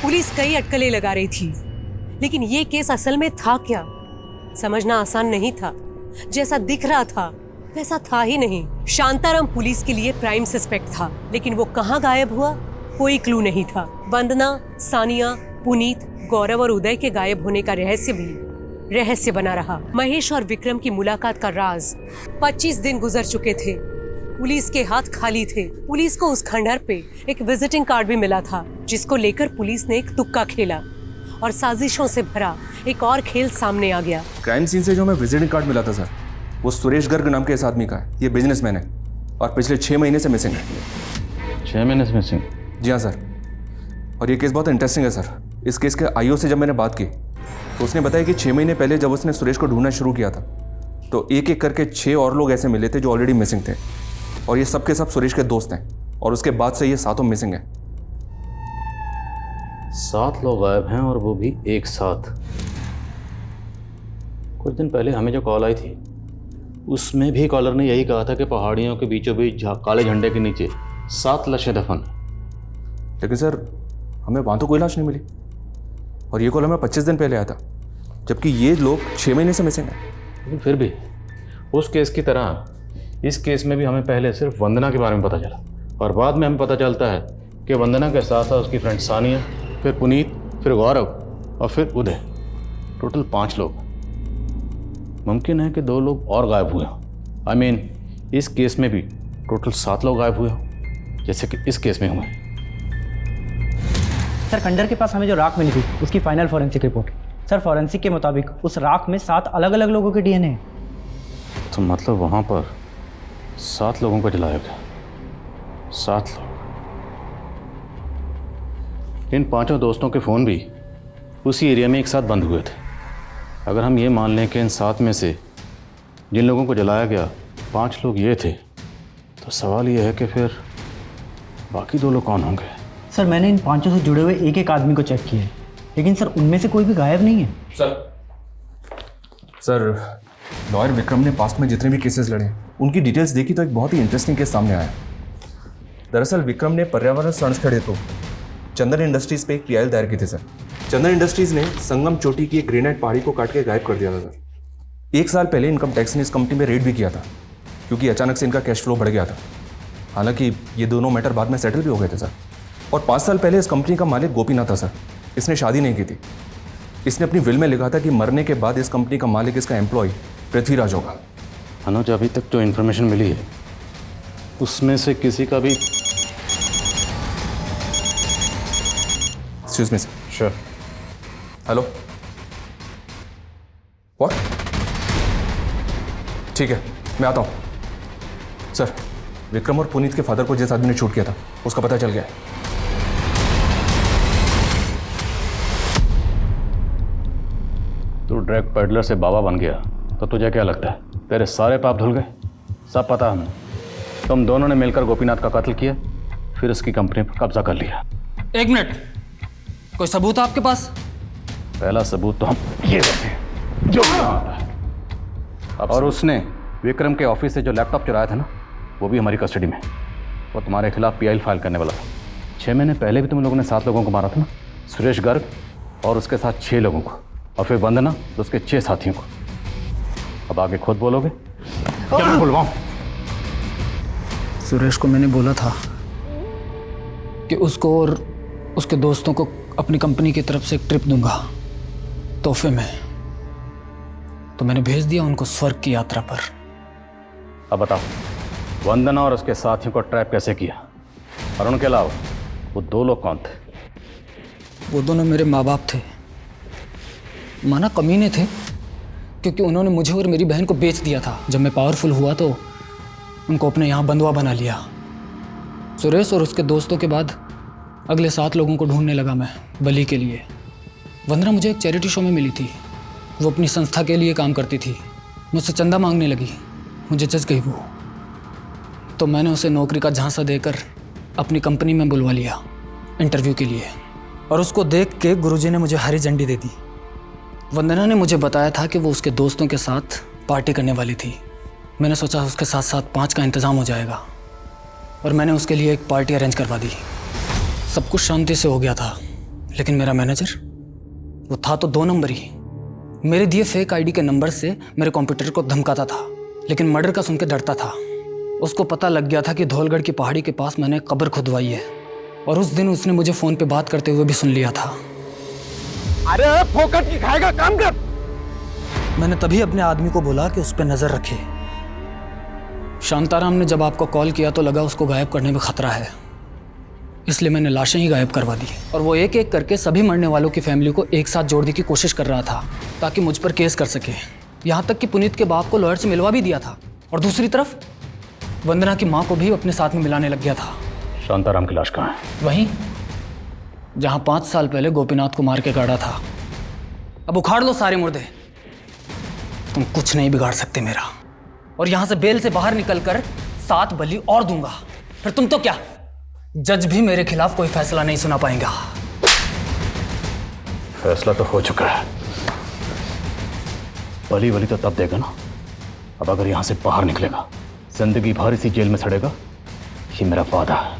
पुलिस कई अटकलें लगा रही थी, लेकिन ये केस असल में था क्या, समझना आसान नहीं था। जैसा दिख रहा था वैसा था ही नहीं। शांताराम पुलिस के लिए प्राइम सस्पेक्ट था, लेकिन वो कहाँ गायब हुआ, कोई क्लू नहीं था। वंदना, सानिया, पुनीत, गौरव और उदय के गायब होने का रहस्य भी रहस्य बना रहा। महेश और विक्रम की मुलाकात का राज 25 दिन गुजर चुके थे। पुलिस के हाथ खाली थे। पुलिस को उस खंडहर पे एक विजिटिंग कार्ड भी मिला था, जिसको लेकर पुलिस ने एक तुक्का खेला और साजिशों से भरा एक और खेल सामने आ गया। क्राइम सीन से जो हमें विजिटिंग कार्ड मिला था सर, वो सुरेश गर्ग नाम के इस आदमी का है। ये बिजनेसमैन है और पिछले 6 महीने से मिसिंग है। 6 महीने से मिसिंग? जी हाँ सर। और ये केस बहुत इंटरेस्टिंग है सर। इस केस के आईओ से जब मैंने बात की तो उसने बताया कि 6 महीने पहले जब उसने सुरेश को ढूंढना शुरू किया था तो एक एक करके 6 और लोग ऐसे मिले थे जो ऑलरेडी मिसिंग थे, और ये सब के सब सुरेश के दोस्त हैं। और उसके बाद से ये 7 मिसिंग हैं। 7 लोग गायब हैं और वो भी एक साथ। कुछ दिन पहले हमें जो कॉल आई थी उसमें भी कॉलर ने यही कहा था कि पहाड़ियों के बीचों बीच काले झंडे के नीचे 7 लाशें दफन। लेकिन सर हमें वहाँ तो कोई लाश नहीं मिली, और ये कॉल हमें 25 दिन पहले आया था, जबकि ये लोग 6 महीने से मिसिंग हैं। लेकिन फिर भी उस केस की तरह इस केस में भी हमें पहले सिर्फ वंदना के बारे में पता चला और बाद में हमें पता चलता है कि वंदना के साथ साथ उसकी फ्रेंड सानिया, फिर पुनीत, फिर गौरव और फिर उदय, टोटल 5 लोग। मुमकिन है कि 2 लोग और गायब हुए हों। आई मीन इस केस में भी टोटल 7 लोग गायब हुए हों, जैसे कि इस केस में हुए। सर खंडर के पास हमें जो राख मिली थी उसकी final forensic report, sir forensic के मुताबिक उस राख में 7 अलग अलग लोगों के डीएनए हैं। तो मतलब वहाँ पर 7 लोगों को जलाया गया। 7 लोग। इन 5 दोस्तों के फ़ोन भी उसी एरिया में एक साथ बंद हुए थे। अगर हम ये मान लें कि इन 7 में से जिन लोगों को जलाया गया 5 लोग ये थे, तो सवाल ये है कि फिर बाकी 2 लोग कौन होंगे? सर मैंने इन 5 से जुड़े हुए एक एक आदमी को चेक किया है, लेकिन सर उनमें से कोई भी गायब नहीं है। सर लॉयर विक्रम ने पास्ट में जितने भी केसेस लड़े उनकी डिटेल्स देखी तो एक बहुत ही इंटरेस्टिंग केस सामने आया। दरअसल विक्रम ने पर्यावरण संरक्षण हेतु चंदन इंडस्ट्रीज पे एक पीआईएल दायर की थी सर। चंदन इंडस्ट्रीज ने संगम चोटी की एक ग्रेनाइट पहाड़ी को काट के गायब कर दिया था सर। 1 साल पहले इनकम टैक्स ने इस कंपनी में रेड भी किया था क्योंकि अचानक से इनका कैश फ्लो बढ़ गया था। हालांकि ये दोनों मैटर बाद में सेटल भी हो गए थे सर। और 5 साल पहले इस कंपनी का मालिक गोपीनाथ था सर। इसने शादी नहीं की थी। इसने अपनी विल में लिखा था कि मरने के बाद इस कंपनी का मालिक इसका एम्प्लॉय पृथ्वीराज होगा। अनुज, अभी तक जो इन्फॉर्मेशन मिली है उसमें से किसी का भी excuse me sir. Sure. Hello, what? ठीक है, मैं आता हूँ। सर विक्रम और पुनीत के फादर को जिस आदमी ने शूट किया था उसका पता चल गया है। तू ड्रग पेडलर से बाबा बन गया तो तुझे क्या लगता है तेरे सारे पाप धुल गए? सब पता हमें। तुम दोनों ने मिलकर गोपीनाथ का कत्ल किया, फिर उसकी कंपनी पर कब्जा कर लिया। 1 मिनट, कोई सबूत है आपके पास? पहला सबूत तो हम ये देते हैं जो अब और उसने विक्रम के ऑफिस से जो लैपटॉप चुराया था ना, वो भी हमारी कस्टडी में। वो तुम्हारे खिलाफ पीआईएल फाइल करने वाला था। 6 महीने पहले भी तुम लोगों ने 7 लोगों को मारा था ना, सुरेश गर्ग और उसके साथ 6 लोगों को, और फिर वंदना तो उसके 6 साथियों को। अब आगे खुद बोलोगे? क्या मैं बुलवाऊं? सुरेश को मैंने बोला था कि उसको और उसके दोस्तों को अपनी कंपनी की तरफ से एक ट्रिप दूंगा तोहफे में, तो मैंने भेज दिया उनको स्वर्ग की यात्रा पर। अब बताओ, वंदना और उसके साथियों को ट्रैप कैसे किया? और उनके अलावा वो 2 लोग कौन थे? वो दोनों मेरे माँ बाप थे। माना कमीने थे क्योंकि उन्होंने मुझे और मेरी बहन को बेच दिया था। जब मैं पावरफुल हुआ तो उनको अपने यहाँ बंधुआ बना लिया। सुरेश और उसके दोस्तों के बाद अगले 7 लोगों को ढूंढने लगा मैं बलि के लिए। वंदना मुझे एक चैरिटी शो में मिली थी। वो अपनी संस्था के लिए काम करती थी। मुझसे चंदा मांगने लगी, मुझे जच गई वो। तो मैंने उसे नौकरी का झांसा देकर अपनी कंपनी में बुलवा लिया इंटरव्यू के लिए, और उसको देख के गुरुजी ने मुझे हरी झंडी दे दी। वंदना ने मुझे बताया था कि वो उसके दोस्तों के साथ पार्टी करने वाली थी। मैंने सोचा उसके साथ साथ 5 का इंतज़ाम हो जाएगा, और मैंने उसके लिए एक पार्टी अरेंज करवा दी। सब कुछ शांति से हो गया था, लेकिन मेरा मैनेजर वो था तो 2 नंबर ही। मेरे दिए फेक आईडी के नंबर से मेरे कंप्यूटर को धमकाता था, लेकिन मर्डर का सुन के डरता था। उसको पता लग गया था कि धौलगढ़ की पहाड़ी के पास मैंने कब्र खुदवाई है, और उस दिन उसने मुझे फ़ोन पे बात करते हुए भी सुन लिया था। अरे फोकट की खाएगा, काम कर। मैंने तभी अपने आदमी को बोला कि उस पर नज़र रखे। शांताराम ने जब आपको कॉल किया तो लगा उसको गायब करने में खतरा है, इसलिए मैंने लाशें ही गायब करवा दी। और वो एक एक करके सभी मरने वालों की फैमिली को एक साथ जोड़ने की कोशिश कर रहा था ताकि मुझ पर केस कर सके। यहाँ तक कि पुनीत के बाप को लॉयर से मिलवा भी दिया था, और दूसरी तरफ वंदना की माँ को भी अपने साथ में मिलाने लग गया था। शांताराम की लाश कहाँ है? वहीं जहाँ 5 साल पहले गोपीनाथ को मार के गाड़ा था। अब उखाड़ लो सारे मुर्दे, तुम कुछ नहीं बिगाड़ सकते मेरा। और यहाँ से बेल से बाहर निकलकर 7 बलि और दूंगा, फिर तुम तो क्या, जज भी मेरे खिलाफ कोई फैसला नहीं सुना पाएगा। फैसला तो हो चुका है। बलि बलि तो तब देगा ना, अब अगर यहाँ से बाहर निकलेगा जिंदगी भर इसी जेल में सड़ेगा, ये मेरा वादा है।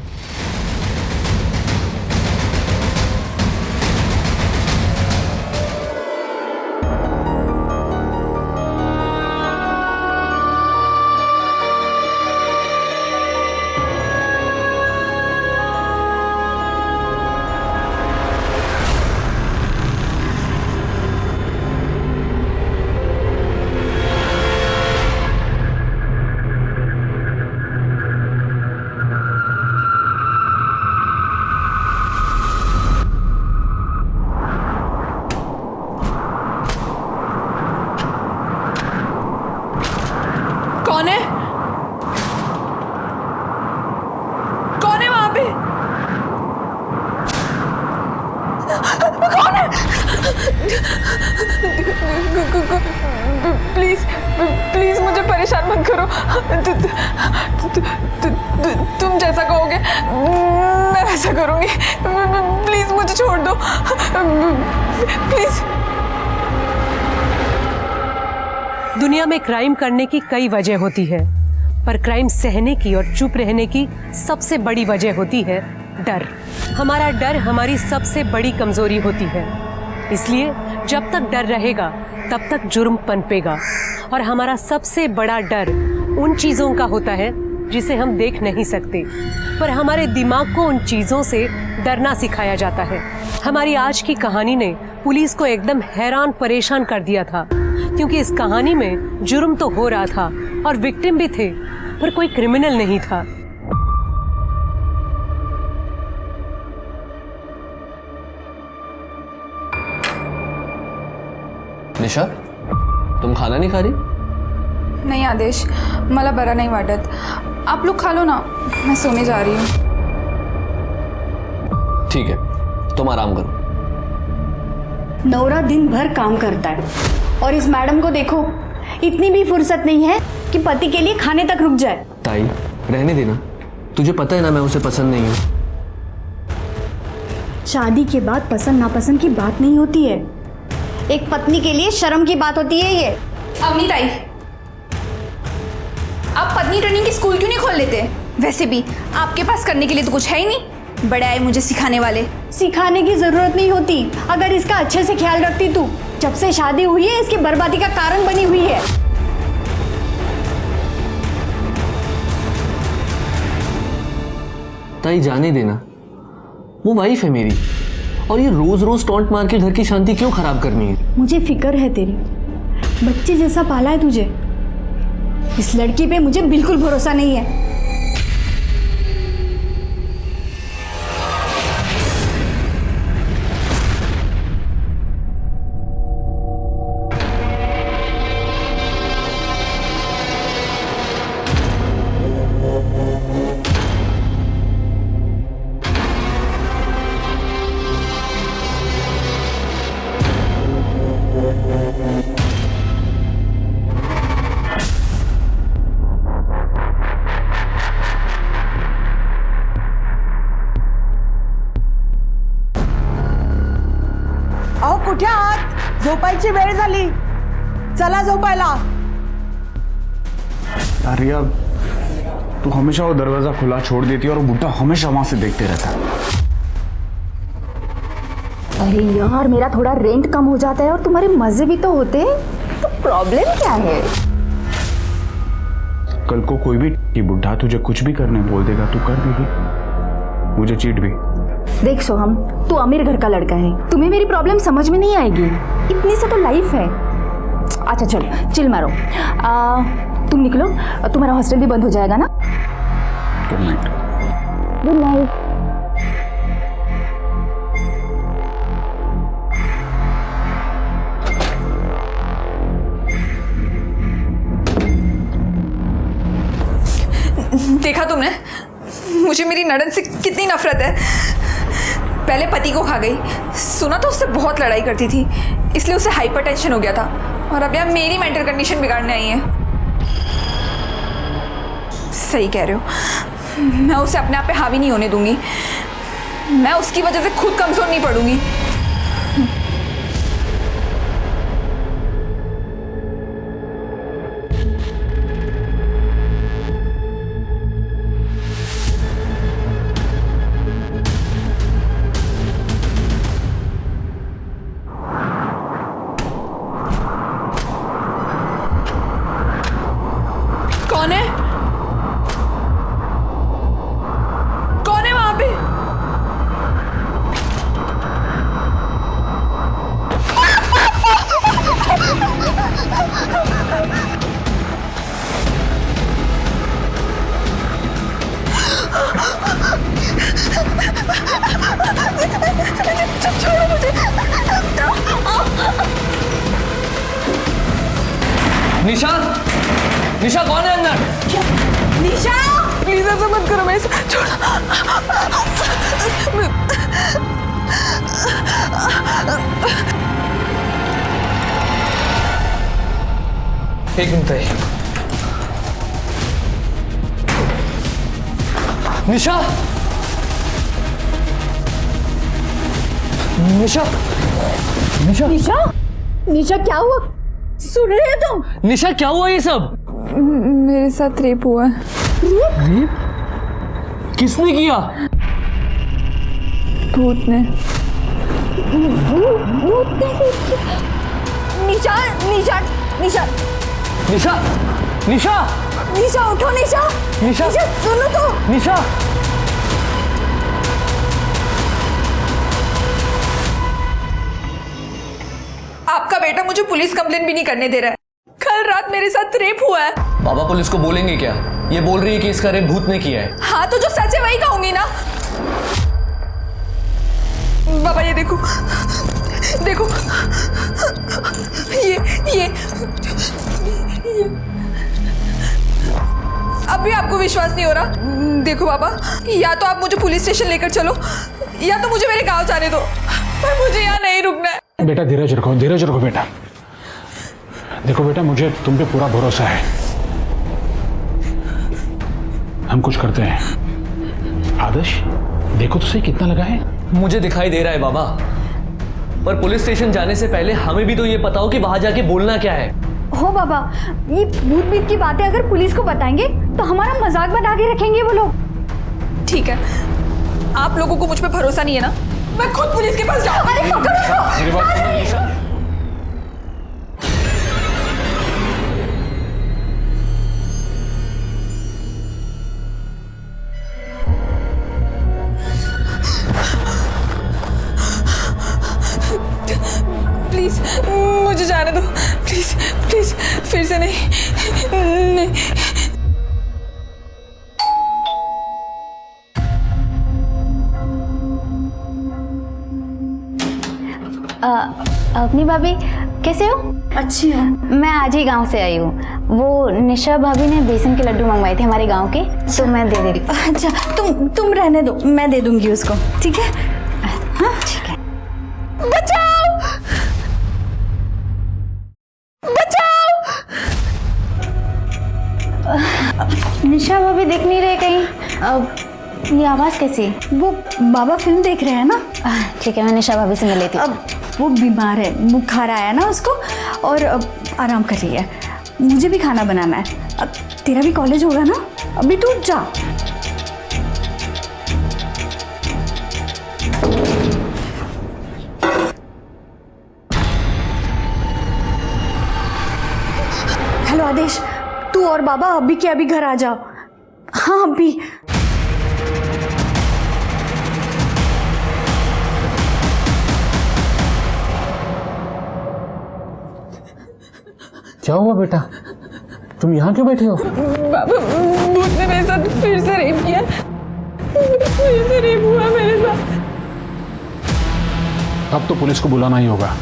कौन है? कौन है वहां पे? कौन है? प्लीज प्लीज मुझे परेशान मत करो। तुम जैसा कहोगे मैं वैसा करूंगी। प्लीज मुझे छोड़ दो प्लीज। दुनिया में क्राइम करने की कई वजह होती है, पर क्राइम सहने की और चुप रहने की सबसे बड़ी वजह होती है डर। हमारा डर हमारी सबसे बड़ी कमजोरी होती है। इसलिए जब तक डर रहेगा तब तक जुर्म पनपेगा। और हमारा सबसे बड़ा डर उन चीज़ों का होता है जिसे हम देख नहीं सकते, पर हमारे दिमाग को उन चीज़ों से डरना सिखाया जाता है। हमारी आज की कहानी ने पुलिस को एकदम हैरान परेशान कर दिया था, क्योंकि इस कहानी में जुर्म तो हो रहा था और विक्टिम भी थे, पर कोई क्रिमिनल नहीं था। निशा, तुम खाना नहीं खा रही? नहीं आदेश, मला बरा नहीं वाटत। आप लोग खा लो ना, मैं सोने जा रही हूँ। ठीक है, तुम आराम करो। नौरा दिन भर काम करता है और इस मैडम को देखो, इतनी भी फुर्सत नहीं है कि पति के लिए खाने तक रुक जाए। ताई, रहने देना। तुझे पता है ना मैं उसे पसंद नहीं हूँ। शादी के बाद पसंद नापसंद की बात नहीं होती है, एक पत्नी के लिए शर्म की बात होती है ये। अवनी ताई, आप पत्नी ट्रेनिंग की स्कूल क्यों नहीं खोल लेते? वैसे भी आपके पास करने के लिए तो कुछ है ही नहीं। बड़े आए मुझे सिखाने वाले। सिखाने की जरूरत नहीं होती, अगर इसका अच्छे से ख्याल रखती तू। जब से शादी हुई है इसकी बर्बादी का कारण बनी हुई है। ताई जाने देना, वो वाइफ है मेरी, और ये रोज रोज टॉन्ट मार के घर की शांति क्यों खराब करनी है? मुझे फिक्र है तेरी, बच्चे जैसा पाला है तुझे। इस लड़की पे मुझे बिल्कुल भरोसा नहीं है। अहो कुठे आहात? झोपायची वेळ झाली, चला झोपायला। अरे यार, तू हमेशा वो दरवाजा खुला छोड़ देती है और वो बुड्ढा हमेशा वहां से देखते रहता है। अरे यार, मेरा थोड़ा रेंट कम हो जाता है और तुम्हारे मजे भी तो होते हैं, तो प्रॉब्लम क्या है? कल को कोई भी बुड्ढा तुझे कुछ भी करने बोल देगा, तू कर देगी, मुझे चीट भी। देख सोहम, तू अमीर घर का लड़का है, तुम्हें मेरी प्रॉब्लम समझ में नहीं आएगी। इतनी सा तो लाइफ है। अच्छा चलो, चिल मारो। तुम निकलो, तुम्हारा हॉस्टल भी बंद हो जाएगा ना। Good night. Good night. देखा तुमने मुझे मेरी नड़न से कितनी नफरत है। पहले पति को खा गई, सुना तो उससे बहुत लड़ाई करती थी, इसलिए उसे हाइपरटेंशन हो गया था, और अब यहाँ मेरी मेंटल कंडीशन बिगाड़ने आई है। सही कह रहे हो, मैं उसे अपने आप पे हावी नहीं होने दूंगी। मैं उसकी वजह से खुद कमजोर नहीं पड़ूंगी। कौन है? कौन है वहां पे? छोड़ो मुझे। निशा, निशा कौन है अंदर? निशा प्लीज ऐसा मत करो, मेरे साथ छोड़ो। एक मिनट है। निशा निशा निशा निशा निशा क्या हुआ? सुन रहे हो तुम? निशा क्या हुआ ये सब? मेरे साथ रेप हुआ है। रेप? किसने किया? भूत ने। निशा निशा निशा निशा निशा निशा उठो निशा। निशा सुनो तो। निशा आपका बेटा मुझे पुलिस कंप्लेन भी नहीं करने दे रहा है। कल रात मेरे साथ रेप हुआ है। बाबा पुलिस को बोलेंगे क्या? ये बोल रही है कि इसका रेप भूत ने किया है। हाँ तो जो सच है वही कहूंगी ना। बाबा ये देखो देखो, ये अब भी आपको विश्वास नहीं हो रहा? देखो बाबा, या तो आप मुझे पुलिस स्टेशन लेकर चलो या तो मुझे मेरे गांव जाने दो, पर मुझे यहाँ नहीं रुकना है। बेटा धीरज रखो बेटा। देखो बेटा, मुझे तुम पे पूरा भरोसा है। हम कुछ करते हैं। आदर्श देखो तो सही कितना लगा है। मुझे दिखाई दे रहा है बाबा, पर पुलिस स्टेशन जाने से पहले हमें भी तो ये पता हो कि वहां जाके बोलना क्या है। हो बाबा, ये भूत बीत की बातें अगर पुलिस को बताएंगे तो हमारा मजाक बना के रखेंगे वो लोग। ठीक है, आप लोगों को मुझ पे भरोसा नहीं है ना? मैं खुद पुलिस के पास जाऊंगी। अरे पकड़ो इसको। प्लीज मुझे जाने दो, प्लीज प्लीज, फिर से नहीं। अपनी भाभी कैसे हो? अच्छी है। मैं आज ही गांव से आई हूँ। वो निशा भाभी ने बेसन के लड्डू मंगवाए थे हमारे गांव के, तो मैं दे दे रही हूँ। अच्छा तुम रहने दो, मैं दे दूंगी उसको। ठीक है? हाँ ठीक है। बचाओ बचाओ। निशा भाभी दिख नहीं रहे कहीं। ये आवाज़ कैसी? वो बाबा फिल्म देख रहे हैं ना। ठीक है, मैं निशा भाभी से मिल लेती हूँ। अब वो बीमार है, बुखार आया ना उसको, और अब आराम कर रही है। मुझे भी खाना बनाना है। अब तेरा भी कॉलेज होगा ना, अभी तू जा। हेलो आदेश, तू और बाबा अभी के अभी घर आ जाओ। हाँ अभी। क्या हुआ बेटा, तुम यहाँ क्यों बैठे हो? बाबा भूत ने मेरे साथ फिर से रेप किया। फिर से रेप हुआ मेरे साथ। अब तो पुलिस को बुलाना ही होगा।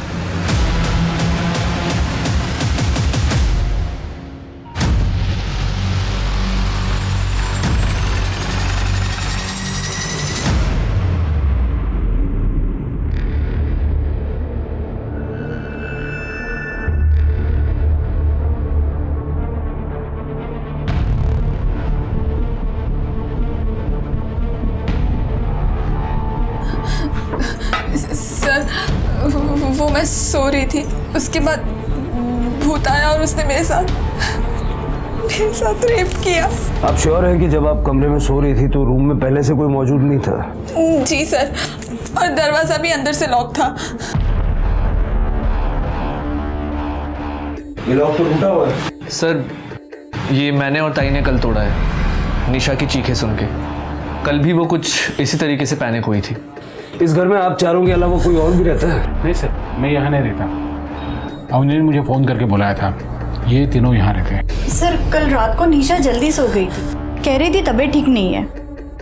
वो मैं सो रही थी, उसके बाद भूत आया और उसने मेरे साथ रेप किया। आप श्योर हैं कि जब आप कमरे में सो रही थी तो रूम में पहले से कोई मौजूद नहीं था? जी सर, और दरवाजा भी अंदर से लॉक था। ये लॉक तो टूटा हुआ है। सर ये मैंने और ताई ने कल तोड़ा है, निशा की चीखें सुन के। कल भी वो कुछ इसी तरीके से पैनिक हुई थी। इस घर में आप चारों के अलावा कोई और भी रहता है? नहीं सर, मैं यहाँ नहीं रहता। अवनी ने मुझे फ़ोन करके बुलाया था, ये तीनों यहाँ रहते हैं। सर कल रात को निशा जल्दी सो गई थी, कह रही थी तबीयत ठीक नहीं है,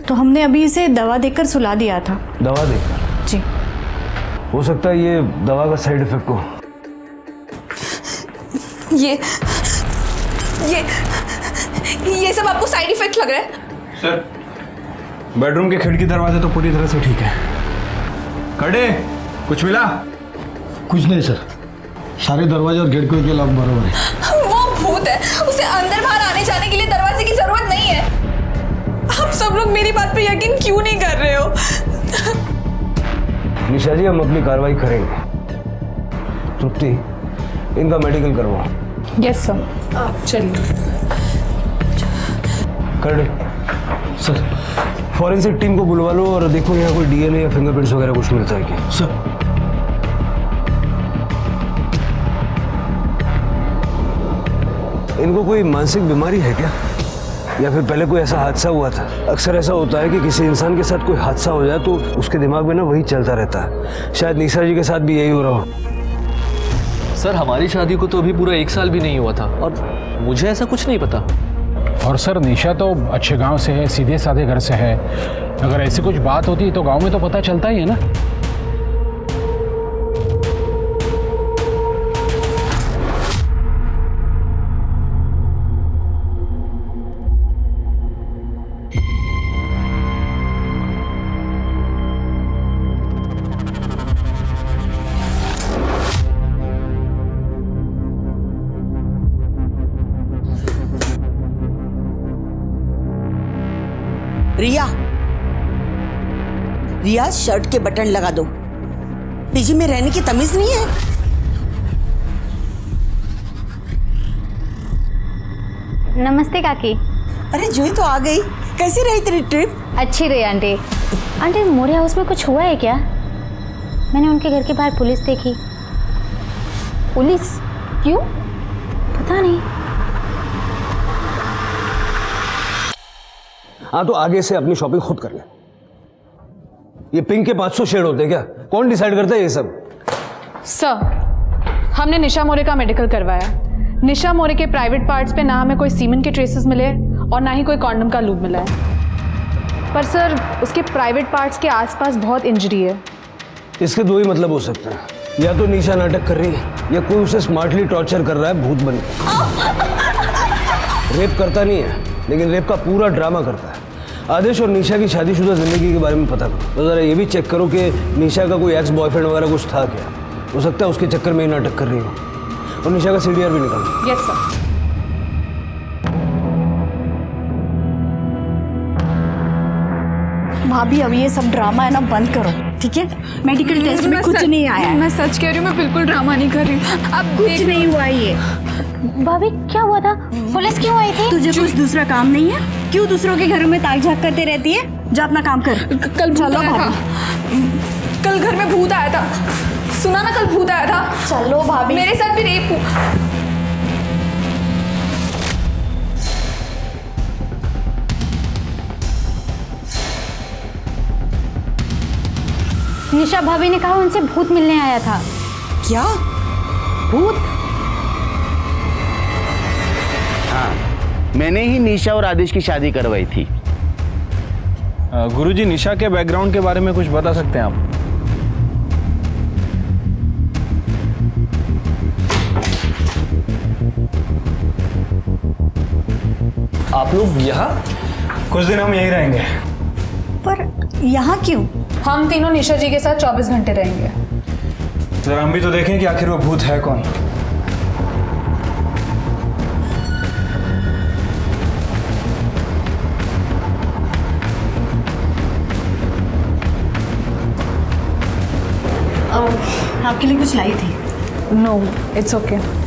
तो हमने अभी इसे दवा देकर सुला दिया था। दवा देकर? जी। हो सकता है ये दवा का साइड इफेक्ट हो। ये ये सब आपको साइड इफेक्ट लग रहा है? सर बेडरूम के खिड़की दरवाजे तो पूरी तरह से ठीक है। कड़े कुछ मिला? कुछ नहीं सर, सारे दरवाजे और गेट के लॉक बराबर है। वो भूत है, उसे अंदर बाहर आने जाने के लिए दरवाजे की जरूरत नहीं है। आप सब लोग मेरी बात पे यकीन क्यों नहीं कर रहे हो? निशा जी, हम अपनी कार्रवाई करेंगे। तृप्ति, इनका मेडिकल करवाओ। Yes sir. चलिए। कर सर, फॉरेंसिक टीम को बुलवा लो और देखो यहाँ कोई डीएनए या फिंगरप्रिंट्स वगैरह कुछ मिलता है क्या। सर इनको कोई मानसिक बीमारी है क्या, या फिर पहले कोई ऐसा हादसा हुआ था? अक्सर ऐसा होता है कि किसी इंसान के साथ कोई हादसा हो जाए तो उसके दिमाग में ना वही चलता रहता है। शायद निशा जी के साथ भी यही हो रहा हो। सर हमारी शादी को तो अभी पूरा 1 साल भी नहीं हुआ था और मुझे ऐसा कुछ नहीं पता। और सर निशा तो अच्छे गांव से है, सीधे साधे घर से है। अगर ऐसी कुछ बात होती तो गांव में तो पता चलता ही है ना। रिया, शर्ट के बटन लगा दो। पीजी में रहने की तमीज नहीं है? नमस्ते काकी। अरे जूही तो आ गई। कैसी रही तेरी ट्रिप? अच्छी रही आंटी। आंटी, मोरे हाउस में कुछ हुआ है क्या? मैंने उनके घर के बाहर पुलिस देखी। पुलिस? क्यों? पता नहीं। हाँ तो आगे से अपनी शॉपिंग खुद कर ले। ये पिंक के 500 शेड होते हैं क्या? कौन डिसाइड करता है ये सब? सर, हमने निशा मोरे का मेडिकल करवाया। निशा मोरे के प्राइवेट पार्ट्स पे ना हमें कोई सीमेंट के ट्रेसेस मिले और ना ही कोई कॉन्डम का लूब मिला है। पर सर, उसके प्राइवेट पार्ट्स के आसपास बहुत इंजरी है। इसके दो ही मतलब हो सकते हैं, या तो निशा नाटक कर रही है या कोई उसे स्मार्टली टॉर्चर कर रहा है भूत बनकर। रेप करता नहीं है, लेकिन रेप का पूरा ड्रामा करता है। आदेश और निशा की शादीशुदा जिंदगी के बारे में पता करो, तो ज़रा ये भी चेक करो कि निशा का कोई एक्स बॉयफ्रेंड वगैरह कुछ था क्या। हो सकता है उसके चक्कर में ही नाटक कर रही हो। और निशा का सीडीआर भी निकालो। Yes sir. भाभी, अब ये सब ड्रामा है ना बंद करो, ठीक है? मेडिकल टेस्ट में कुछ नहीं आया है। मैं सच कह रही हूँ, मैं बिल्कुल ड्रामा नहीं कर रही हूँ। अब कुछ नहीं हुआ ये। भाभी, क्या हुआ था? पुलिस क्यों आई थी? तुझे कुछ दूसरा काम नहीं है? क्यों दूसरों के घरों में ताक झाक करते रहती है? जा अपना काम कर। कल चलो भाभी। कल घर में भूत आया था। सुना ना, कल भूत आया था। चलो भाभी। मेरे साथ भी रेप हुआ। निशा भाभी ने कहा उनसे भूत मिलने आया था। क्या? भूत? हाँ, मैंने ही निशा और आदेश की शादी करवाई थी। गुरुजी, निशा के बैकग्राउंड के बारे में कुछ बता सकते हैं आप? आप लोग यहाँ? कुछ दिन हम यहीं रहेंगे। पर यहाँ क्यों? हम तीनों निशा जी के साथ 24 घंटे रहेंगे। जरा हम भी तो देखें कि आखिर वो भूत है कौन। आपके लिए कुछ लाई थी। No, it's okay.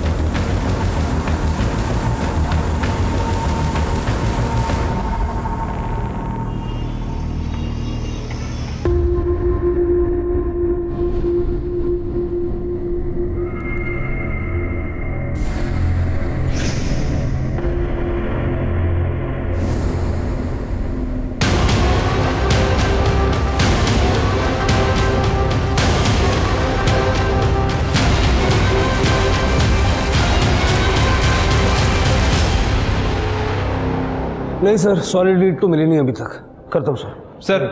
नहीं सर, सॉलिड लीड तो मिली नहीं अभी तक। करता हूँ सर। सर,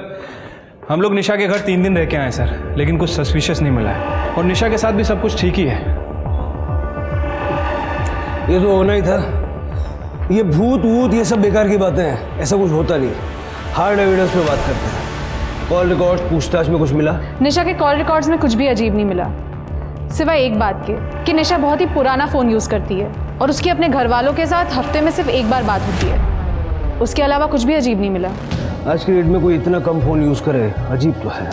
हम लोग निशा के घर 3 दिन रह के आए सर, लेकिन कुछ सस्पिशियस नहीं मिला है और निशा के साथ भी सब कुछ ठीक ही है। ये तो होना ही था। ये भूत वूत ये सब बेकार की बातें हैं, ऐसा कुछ होता नहीं। हार्ड एविडेंस पे बात करते हैं। कॉल रिकॉर्ड पूछताछ में कुछ मिला? निशा के कॉल रिकॉर्ड्स में कुछ भी अजीब नहीं मिला, सिवाय एक बात के कि निशा बहुत ही पुराना फ़ोन यूज़ करती है और उसकी अपने घर वालों के साथ हफ्ते में सिर्फ एक बार बात होती है। उसके अलावा कुछ भी अजीब नहीं मिला। आज की डेट में कोई इतना कम फ़ोन यूज़ करे, अजीब तो है।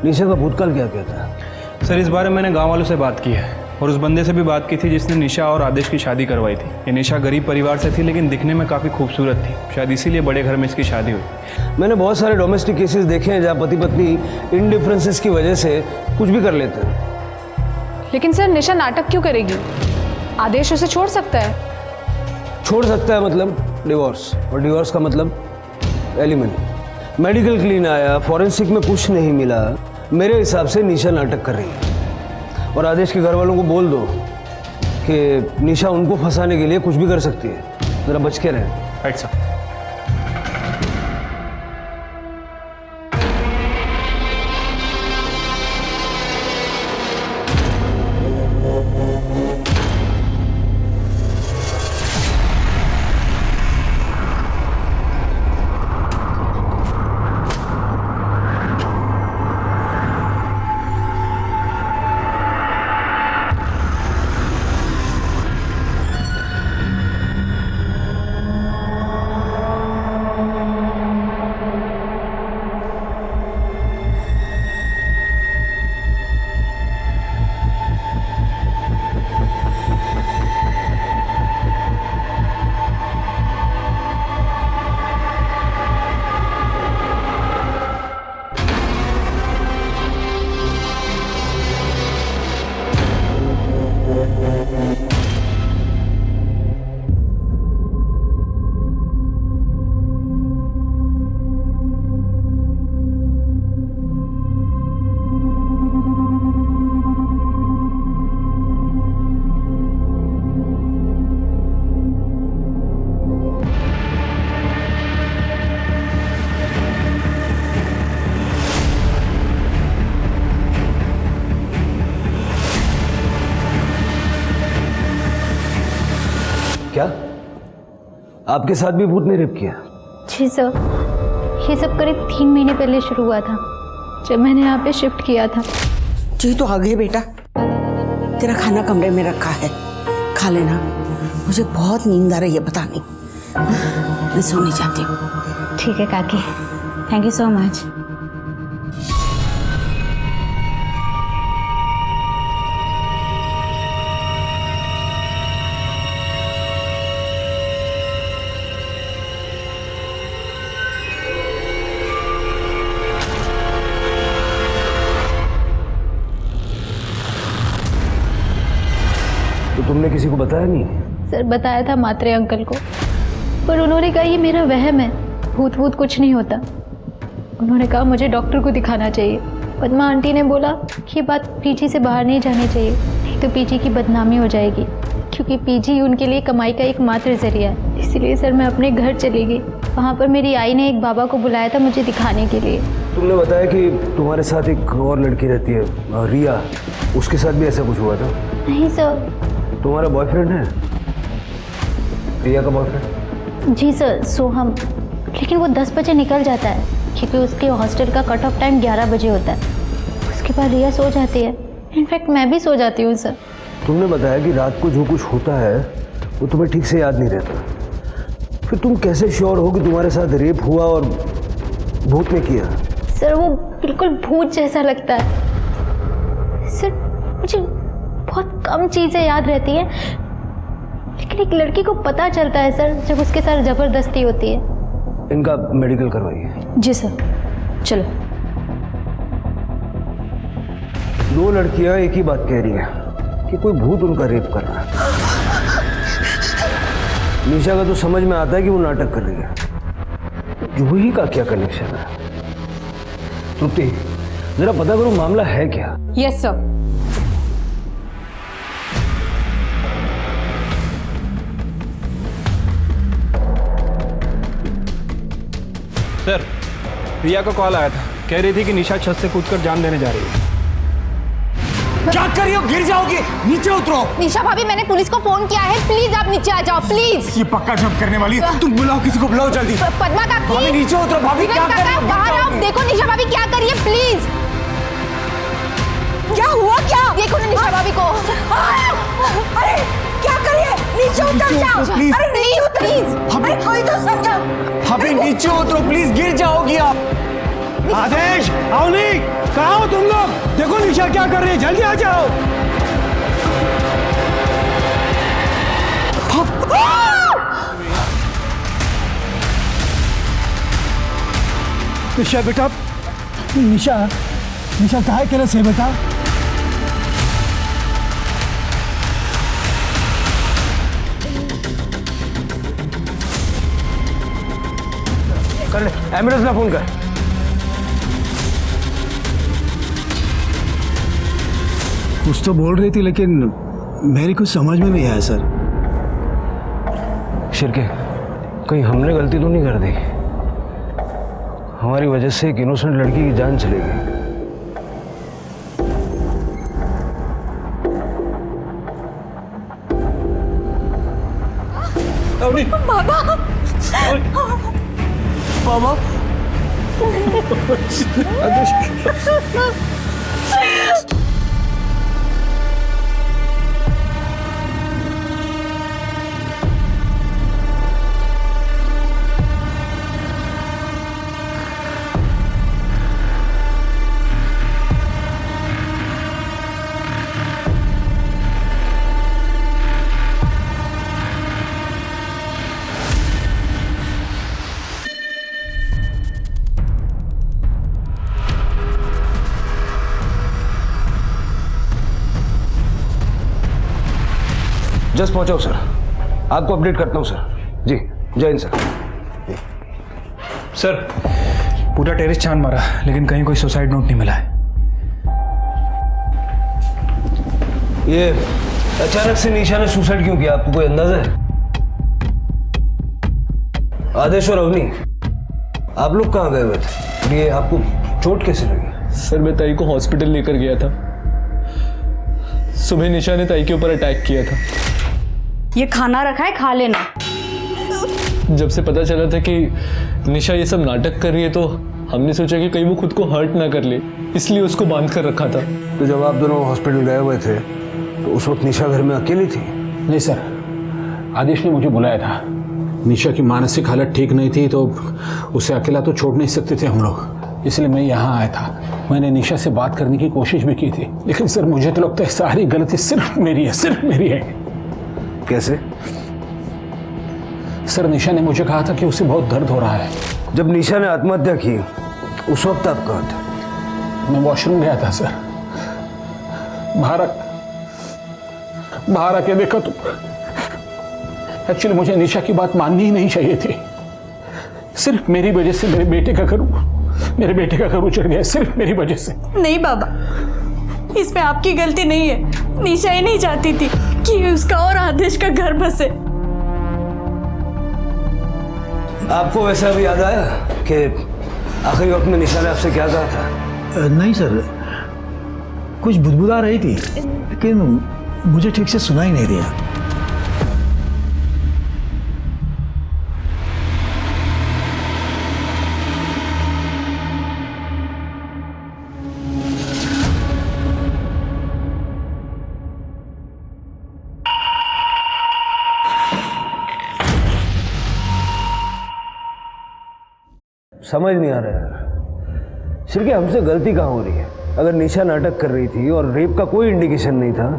निशा का भूतकाल क्या कहता है? सर, इस बारे में मैंने गांव वालों से बात की है और उस बंदे से भी बात की थी जिसने निशा और आदेश की शादी करवाई थी। ये निशा गरीब परिवार से थी लेकिन दिखने में काफ़ी खूबसूरत थी, शायद इसीलिए बड़े घर में इसकी शादी हुई। मैंने बहुत सारे डोमेस्टिक केसेस देखे हैं जहाँ पति पत्नी इन डिफरेंसेस की वजह से कुछ भी कर लेते हैं। लेकिन सर, निशा नाटक क्यों करेगी? आदेश उसे छोड़ सकता है। छोड़ सकता है मतलब डिवोर्स, और डिवोर्स का मतलब एलिमनी। मेडिकल क्लीन आया, फॉरेंसिक में कुछ नहीं मिला। मेरे हिसाब से निशा नाटक कर रही है और आदेश के घर वालों को बोल दो कि निशा उनको फंसाने के लिए कुछ भी कर सकती है, जरा बच के रहें। Right sir. क्या आपके साथ भी भूत ने रेप किया? जी सर, ये सब करीब 3 महीने पहले शुरू हुआ था जब मैंने यहाँ पे शिफ्ट किया था। जी तो आ गए बेटा, तेरा खाना कमरे में रखा है, खा लेना। मुझे बहुत नींद आ रही है, पता नहीं, मैं सोने जाती हूँ। ठीक है काकी, थैंक यू सो मच। तो तुमने किसी को बताया नहीं? सर बताया था मात्रे अंकल को, पर उन्होंने कहा ये मेरा वहम है, भूत भूत कुछ नहीं होता। उन्होंने कहा मुझे डॉक्टर को दिखाना चाहिए। पद्मा आंटी ने बोला कि बात पीजी से बाहर नहीं जानी चाहिए, नहीं तो पीजी की बदनामी हो जाएगी, क्योंकि पीजी उनके लिए कमाई का एकमात्र जरिया है। इसीलिए सर मैं अपने घर चली गई। वहाँ पर मेरी आई ने एक बाबा को बुलाया था मुझे दिखाने के लिए। तुमने बताया कि तुम्हारे साथ एक और लड़की रहती है, रिया, उसके साथ भी ऐसा कुछ हुआ था? नहीं सर। तुम्हारा बॉयफ्रेंड है? रिया का बॉयफ्रेंड? जी सर, सोहम, लेकिन वो 10 बजे निकल जाता है क्योंकि उसके हॉस्टल का कट ऑफ टाइम 11 बजे होता है। उसके बाद रिया सो जाती है, इनफैक्ट मैं भी सो जाती हूँ सर। तुमने बताया कि रात को जो कुछ होता है वो तुम्हें ठीक से याद नहीं रहता, फिर तुम कैसे श्योर हो कि तुम्हारे साथ रेप हुआ और भूत ने किया? सर वो बिल्कुल भूत जैसा लगता है सर। मुझे बहुत कम चीज़ें याद रहती हैं, लेकिन एक लड़की को पता चलता है सर जब उसके साथ ज़बरदस्ती होती है। इनका मेडिकल करवाइए। जी सर, चलो। 2 लड़कियां एक ही बात कह रही हैं कि कोई भूत उनका रेप कर रहा है। निशा का तो समझ में आता है कि वो नाटक कर रही है, जूही का क्या कनेक्शन है? तृप्ति, जरा पता करो मामला है क्या? Yes sir. सर, रिया का कॉल आया था, कह रही थी कि निशा छत से कूदकर जान देने जा रही है। क्या कर रही हो? गिर जाओगी, नीचे उतरो। निशा भाभी, मैंने पुलिस को फोन किया है, प्लीज आप नीचे आ जाओ प्लीज। ये पक्का जंप करने वाली है। तुम बुलाओ, किसी को बुलाओ जल्दी। पद्मा काकी, भाभी नीचे उतरो। भाभी क्या कर रही हो? बाहर आओ, देखो निशा भाभी क्या कर रही है, प्लीज। क्या हुआ? क्या देखो ना निशा भाभी को। अरे क्या कर रही है? नीचे उतर जाओ प्लीज। अरे नहीं प्लीज, अरे कोई तो समझाओ। भाभी नीचे उतरो प्लीज, गिर जाओगी आप। आदेश, अवनी, कहाँ हो तुम लोग? देखो निशा क्या कर रही है, जल्दी आ जाओ। निशा बेटा, निशा निशा कहाँ के से बेटा? कर ले, एम्बुलेंस में फोन कर। कुछ तो बोल रही थी लेकिन मेरी कुछ समझ में नहीं आया सर। शिरके, कहीं हमने गलती तो नहीं कर दी? हमारी वजह से एक इनोसेंट लड़की की जान चलेगी। बाबा बाबा जस्ट पहुंचा हूं सर, आपको अपडेट करता हूं सर। जी जय हिंद सर। सर पूरा टेरेस छान मारा लेकिन कहीं कोई सुसाइड नोट नहीं मिला है। ये अचानक से निशा ने सुसाइड क्यों किया, आपको कोई अंदाजा है? आदेश और अवनी, आप लोग कहाँ गए हुए थे? ये आपको चोट कैसे लगी? सर मैं ताई को हॉस्पिटल लेकर गया था। सुबह निशा ने ताई के ऊपर अटैक किया था। ये खाना रखा है, खा लेना। जब से पता चला था कि निशा ये सब नाटक कर रही है तो हमने सोचा कि कहीं वो खुद को हर्ट ना कर ले, इसलिए उसको बांध कर रखा था। तो जब आप दोनों हॉस्पिटल गए हुए थे तो उस वक्त निशा घर में अकेली थी? नहीं सर, आदेश ने मुझे बुलाया था। निशा की मानसिक हालत ठीक नहीं थी तो उसे अकेला तो छोड़ नहीं सकते थे हम लोग, इसलिए मैं यहाँ आया था। मैंने निशा से बात करने की कोशिश भी की थी, लेकिन सर मुझे तो लगता है सारी गलती सिर्फ मेरी है, सिर्फ मेरी है। कैसे? सर निशा ने मुझे कहा था कि उसे बहुत दर्द हो रहा है। जब निशा ने आत्महत्या की उस वक्त आप कहाँ थे? मैं वॉशरूम गया था सर। बाहर आके देखा तो एक्चुअली मुझे निशा की बात माननी ही नहीं चाहिए थी। सिर्फ मेरी वजह से मेरे बेटे का घर उजड़ गया, सिर्फ मेरी वजह से। नहीं बाबा, इसमें आपकी गलती नहीं है। निशा ही नहीं चाहती थी कि उसका और आदेश का घर बसे। आपको वैसा भी याद आया कि आखिरी वक्त में निशा ने आपसे क्या कहा था? नहीं सर, कुछ बुदबुदा रही थी लेकिन मुझे ठीक से सुनाई नहीं दिया। समझ नहीं आ रहा है सिर्फ हमसे गलती कहाँ हो रही है? अगर निशा नाटक कर रही थी और रेप का कोई इंडिकेशन नहीं था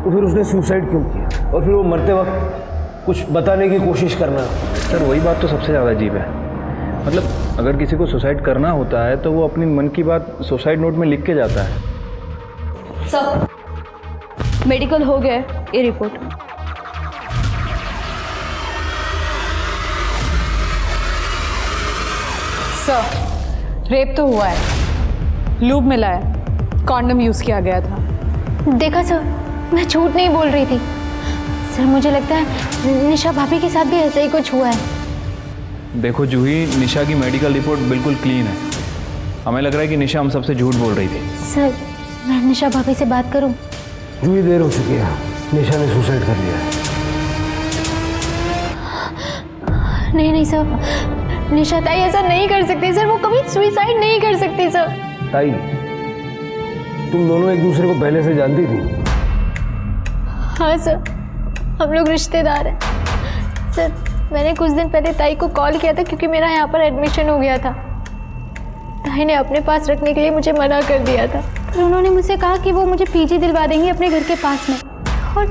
तो फिर उसने सुसाइड क्यों किया? और फिर वो मरते वक्त कुछ बताने की कोशिश करना। सर वही बात तो सबसे ज़्यादा अजीब है। मतलब अगर किसी को सुसाइड करना होता है तो वो अपनी मन की बात सुसाइड नोट में लिख के जाता है। सर मेडिकल हो गया, ये रिपोर्ट। सर रेप तो हुआ है, लूब मिला है, कॉन्डम यूज किया गया था। देखा सर, मैं झूठ नहीं बोल रही थी। सर मुझे लगता है निशा भाभी के साथ भी ऐसा ही कुछ हुआ है। देखो जूही, निशा की मेडिकल रिपोर्ट बिल्कुल क्लीन है। हमें लग रहा है कि निशा हम सबसे झूठ बोल रही थी। सर मैं निशा भाभी से बात करूं? जूही देर हो चुकी है, निशा ने सुसाइड कर लिया है। नहीं नहीं सर, निशा ताई ऐसा नहीं कर सकती सर, वो कभी सुसाइड नहीं कर सकती सर। ताई, तुम दोनों एक दूसरे को पहले से जानती थी? हाँ सर, हम लोग रिश्तेदार हैं सर। मैंने कुछ दिन पहले ताई को कॉल किया था क्योंकि मेरा यहाँ पर एडमिशन हो गया था। ताई ने अपने पास रखने के लिए मुझे मना कर दिया था, पर उन्होंने मुझसे कहा कि वो मुझे पीजी दिलवा देंगे अपने घर के पास में, और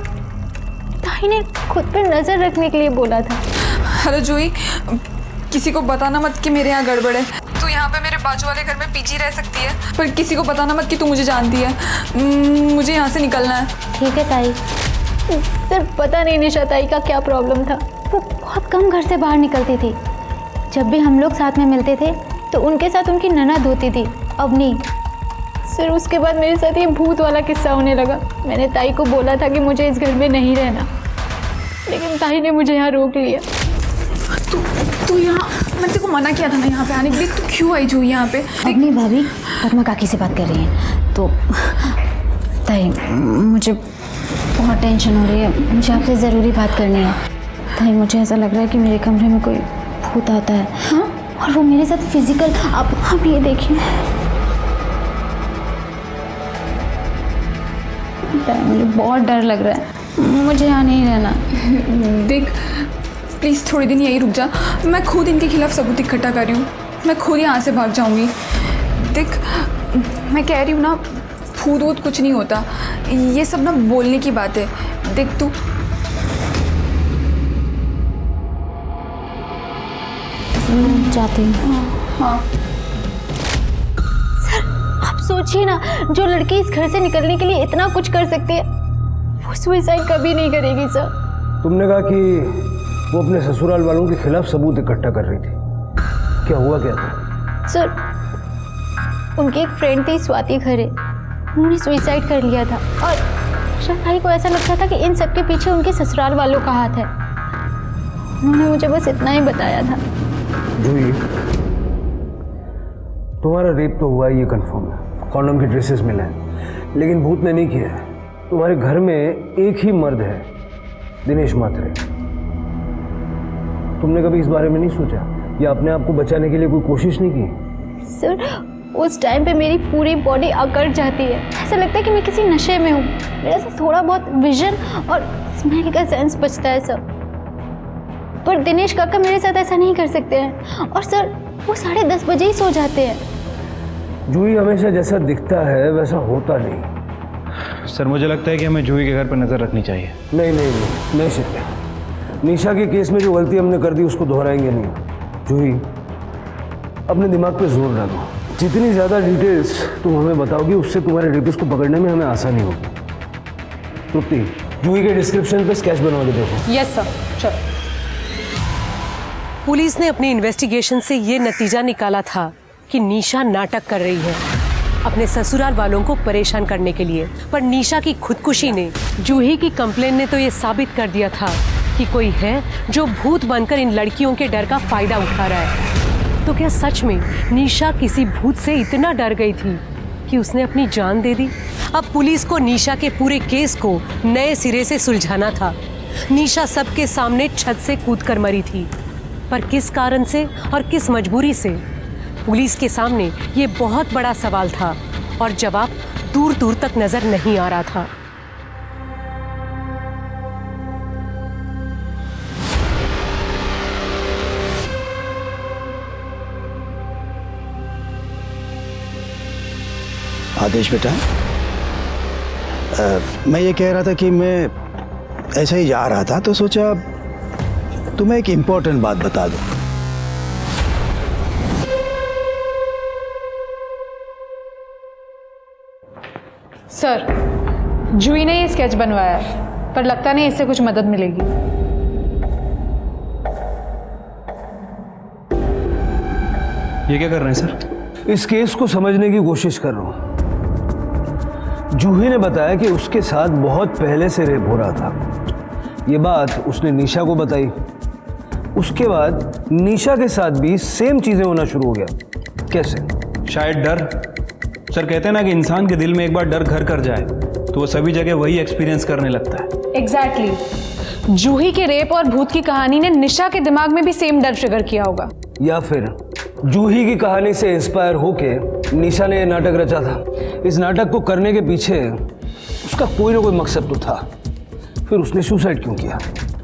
ताई ने खुद पर नज़र रखने के लिए बोला था। हेलो जूही, किसी को बताना मत कि मेरे यहाँ गड़बड़ है। तू यहाँ पे मेरे बाजू वाले घर में पीजी रह सकती है, पर किसी को बताना मत कि तू मुझे जानती है। मुझे यहाँ से निकलना है। ठीक है ताई। सर पता नहीं निशा ताई का क्या प्रॉब्लम था, वो बहुत कम घर से बाहर निकलती थी। जब भी हम लोग साथ में मिलते थे तो उनके साथ उनकी ननद होती थी, अवनी। सर उसके बाद मेरे साथ ये भूत वाला किस्सा होने लगा। मैंने ताई को बोला था कि मुझे इस घर में नहीं रहना, लेकिन ताई ने मुझे यहाँ रोक लिया। तू यहाँ, मैंने तेरे को मना किया था ना यहाँ पे आने के लिए, तू क्यों आई जूही यहाँ पे? अपनी भाभी पद्मा काकी से बात कर रही हैं। तो ताई मुझे बहुत टेंशन हो रही है, मुझे आपसे ज़रूरी बात करनी है। ताई मुझे ऐसा लग रहा है कि मेरे कमरे में कोई भूत आता है। हाँ? और वो मेरे साथ फिजिकल, आप ये देखिए। मुझे बहुत डर लग रहा है, मुझे यहाँ नहीं रहना। देख प्लीज़ थोड़ी दिन यहीं रुक जा, मैं खुद इनके खिलाफ सबूत इकट्ठा कर रही हूँ। मैं खुद यहाँ से भाग जाऊँगी। देख मैं कह रही हूँ ना, भूत वूत कुछ नहीं होता, ये सब ना बोलने की बात है। देख तू जाती हूँ। हाँ सर आप सोचिए ना, जो लड़की इस घर से निकलने के लिए इतना कुछ कर सकती है, वो सुसाइड कभी नहीं करेगी सर। तुमने कहा कि वो अपने ससुराल वालों के खिलाफ सबूत इकट्ठा कर रही थी, क्या हुआ क्या था? सर उनकी एक फ्रेंड थी स्वाति खरे, उन्होंने सुसाइड कर लिया था, और शायद को ऐसा लगता था कि इन सब के पीछे उनके ससुराल वालों का हाथ है। उन्होंने मुझे बस इतना ही बताया था। जूही, तुम्हारा रेप तो हुआ है, ये कंफर्म है, कॉन्डम के ड्रेसेस मिले हैं, लेकिन भूत ने नहीं किया है। तुम्हारे घर में एक ही मर्द है, दिनेश मात्रे। तुमने कभी इस बारे में नहीं सोचा या अपने आप को बचाने के लिए कोई कोशिश नहीं की? सर उस टाइम पे मेरी पूरी बॉडी अकड़ जाती है, ऐसा लगता है कि मैं किसी नशे में हूँ। मेरा से थोड़ा बहुत विजन और स्मेल का सेंस बचता है सर, पर दिनेश काका मेरे साथ ऐसा नहीं कर सकते हैं। और सर वो 10:30 बजे ही सो जाते हैं। जूही हमेशा जैसा दिखता है वैसा होता नहीं। सर मुझे लगता है कि हमें जूही के घर पर नज़र रखनी चाहिए। नहीं शिव, निशा के केस में जो गलती हमने कर दी उसको दोहराएंगे नहीं। जूही अपने दिमाग पे जोर डालो, जितनी ज़्यादा डिटेल्स तुम हमें बताओगी उससे तुम्हारे रेपिस्ट को पकड़ने में हमें आसानी होगी। तृप्ति, जूही के डिस्क्रिप्शन पे स्केच बनवा के देखो। यस सर, चलो। पुलिस ने अपनी इन्वेस्टिगेशन से ये नतीजा निकाला था कि निशा नाटक कर रही है अपने ससुराल वालों को परेशान करने के लिए, पर निशा की खुदकुशी ने, जूही की कंप्लेन ने तो ये साबित कर दिया था कि कोई है जो भूत बनकर इन लड़कियों के डर का फायदा उठा रहा है। तो क्या सच में निशा किसी भूत से इतना डर गई थी कि उसने अपनी जान दे दी? अब पुलिस को निशा के पूरे केस को नए सिरे से सुलझाना था। निशा सबके सामने छत से कूदकर मरी थी, पर किस कारण से और किस मजबूरी से? पुलिस के सामने ये बहुत बड़ा सवाल था और जवाब दूर दूर तक नजर नहीं आ रहा था। आदेश बेटा, मैं ये कह रहा था कि मैं ऐसे ही जा रहा था तो सोचा तुम्हें एक इम्पोर्टेंट बात बता दूं। सर जूही ने ये स्केच बनवाया है, पर लगता नहीं इससे कुछ मदद मिलेगी। ये क्या कर रहे हैं सर? इस केस को समझने की कोशिश कर रहा हूं। जूही ने बताया कि उसके साथ बहुत पहले से रेप हो रहा था। ये बात उसने निशा को बताई। उसके बाद निशा के साथ भी सेम चीजें होना शुरू हो गया। कैसे? शायद डर, सर कहते हैं ना कि इंसान के दिल में एक बार डर घर कर जाए तो वो सभी जगह वही एक्सपीरियंस करने लगता है। एग्जैक्टली जूही के रेप और भूत की कहानी ने निशा के दिमाग में भी सेम डर ट्रिगर किया होगा। या फिर जूही की कहानी से इंस्पायर होके निशा ने यह नाटक रचा था। इस नाटक को करने के पीछे उसका कोई ना कोई मकसद तो था, फिर उसने सुसाइड क्यों किया?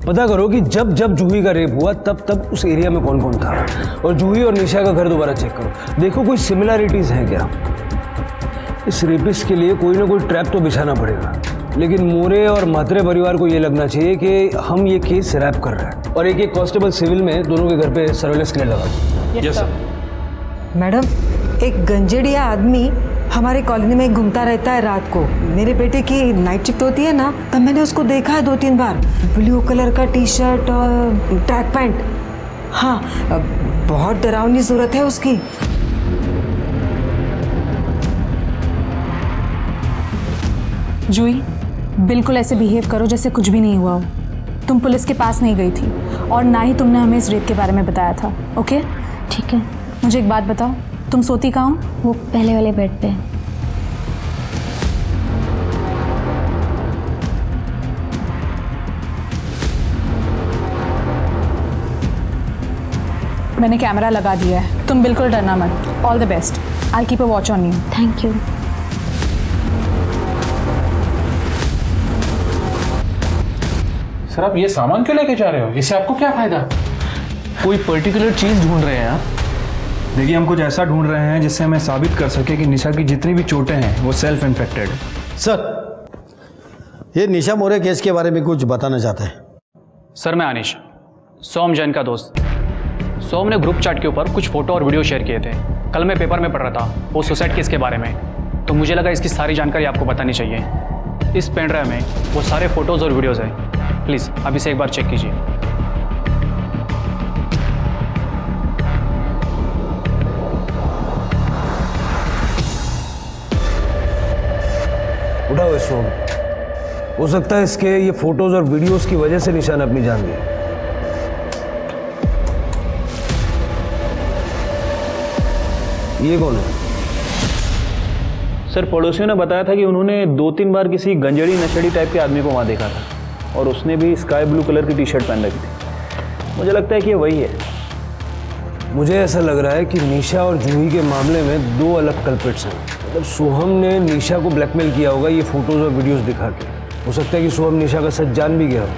पता करो कि जब जब जूही का रेप हुआ तब तब उस एरिया में कौन कौन था, और जूही और निशा का घर दोबारा चेक करो, देखो कोई सिमिलरिटीज हैं क्या। इस रेपिस्ट के लिए कोई ना कोई ट्रैप तो बिछाना पड़ेगा, लेकिन मोरे और मात्रे परिवार को ये लगना चाहिए कि हम ये केस रैप कर रहे हैं, और एक कांस्टेबल सिविल में दोनों के घर पे सर्वेलेंस के लिए लगा। Yes sir. मैडम, एक गंजेड़िया आदमी हमारे कॉलोनी में घूमता रहता है रात को। मेरे बेटे की नाइट शिफ्ट होती है ना, तब मैंने उसको देखा है 2-3 बार। ब्लू कलर का टी शर्ट और ट्रैक पैंट। हाँ, बहुत डरावनी सूरत है उसकी। जूही, बिल्कुल ऐसे बिहेव करो जैसे कुछ भी नहीं हुआ हो। तुम पुलिस के पास नहीं गई थी और ना ही तुमने हमें इस रेप के बारे में बताया था। ओके ठीक है। मुझे एक बात बताओ, तुम सोती कहाँ हो? वो पहले वाले बेड पे। मैंने कैमरा लगा दिया है, तुम बिल्कुल डरना मत। All the best, I keep a watch on you. Thank you. Sir आप ये सामान क्यों लेके जा रहे हो? इससे आपको क्या फायदा? कोई पर्टिकुलर चीज़ ढूंढ रहे हैं आप? देखिए, हम कुछ ऐसा ढूंढ रहे हैं जिससे हमें साबित कर सके कि निशा की जितनी भी चोटें हैं वो सेल्फ इन्फेक्टेड है। सर, ये निशा मोरे केस के बारे में कुछ बताना चाहते हैं। सर मैं अनिश, सोम जैन का दोस्त। सोम ने ग्रुप चैट के ऊपर कुछ फोटो और वीडियो शेयर किए थे। कल मैं पेपर में पढ़ रहा था वो सुसाइड केस के बारे में, तो मुझे लगा इसकी सारी जानकारी आपको बतानी चाहिए। इस पेन ड्राइव में वो सारे फोटोज़ और वीडियोज़ हैं। प्लीज़ आप इसे एक बार चेक कीजिए। उठाओ इसको। हो सकता है इसके ये फोटोज और वीडियोस की वजह से निशा ने अपनी जान ली। ये कौन है? सर पड़ोसियों ने बताया था कि उन्होंने 2-3 बार किसी गंजेड़ी नशेड़ी टाइप के आदमी को वहाँ देखा था, और उसने भी स्काई ब्लू कलर की टी शर्ट पहन रखी थी। मुझे लगता है कि ये वही है। मुझे ऐसा लग रहा है कि निशा और जूही के मामले में 2 अलग कल्प्रिट्स हैं। मतलब सोहम ने निशा को ब्लैकमेल किया होगा ये फोटोज और वीडियोस दिखा के। हो सकता है कि सोहम निशा का सच जान भी गया हो,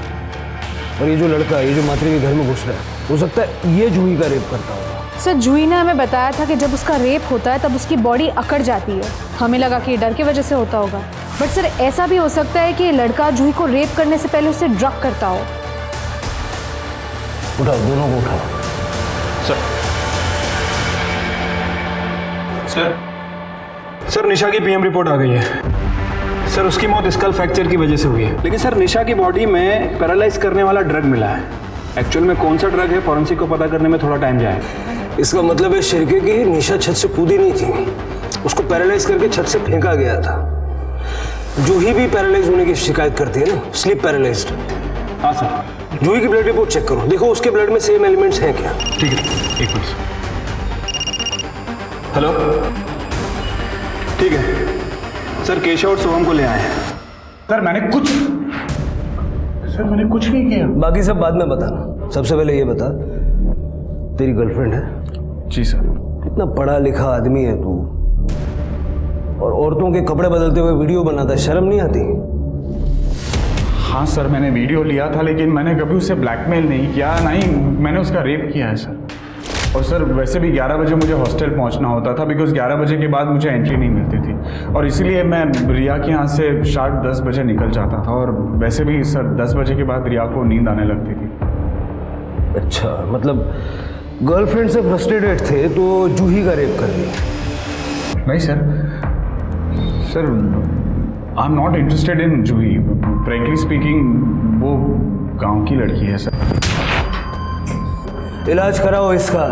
और ये जो लड़का, ये जो मात्रे के घर में घुस रहा है, हो सकता है ये जूही का रेप करता होगा। सर जूही ने हमें बताया था कि जब उसका रेप होता है तब उसकी बॉडी अकड़ जाती है। हमें लगा कि ये डर की वजह से होता होगा, बट सर ऐसा भी हो सकता है कि लड़का जूही को रेप करने से पहले उसे ड्रग करता हो। उठाओ, दोनों को उठाओ। सर निशा की पीएम रिपोर्ट आ गई है। सर उसकी मौत स्कल फ्रैक्चर की वजह से हुई है, लेकिन सर निशा की बॉडी में पैरालाइज करने वाला ड्रग मिला है। एक्चुअल में कौन सा ड्रग है फॉरेंसिक को पता करने में थोड़ा टाइम जाएगा। इसका मतलब है शिरके की निशा छत से कूदी नहीं थी, उसको पैरालाइज करके छत से फेंका गया था। जूही भी पैरालाइज होने की शिकायत करती है ना, स्लीप पैरालाइज्ड। हाँ सर। जूही की ब्लड रिपोर्ट चेक करो, देखो उसके ब्लड में सेम एलिमेंट्स हैं क्या। ठीक है, एक मिनट। हेलो, ठीक है सर, केशव और सोहम को ले आए हैं। सर मैंने कुछ नहीं किया। बाकी सब बाद में बताना, सबसे पहले ये बता, तेरी गर्लफ्रेंड है? जी सर। इतना पढ़ा लिखा आदमी है तू, और औरतों के कपड़े बदलते हुए वीडियो बनाता है, शर्म नहीं आती? हाँ सर, मैंने वीडियो लिया था, लेकिन मैंने कभी उसे ब्लैकमेल नहीं किया, ना ही मैंने उसका रेप किया है सर। और सर वैसे भी 11 बजे मुझे हॉस्टल पहुंचना होता था, बिकॉज 11 बजे के बाद मुझे एंट्री नहीं मिलती थी, और इसीलिए मैं रिया के यहाँ से शार्प 10 बजे निकल जाता था। और वैसे भी सर 10 बजे के बाद रिया को नींद आने लगती थी। अच्छा, मतलब गर्लफ्रेंड से फ्रस्ट्रेटेड थे तो जूही का रेप कर दिया? नहीं sir, I am not interested in Juhi. Frankly speaking वो गांव की लड़की है सर। इलाज कराओ इसका,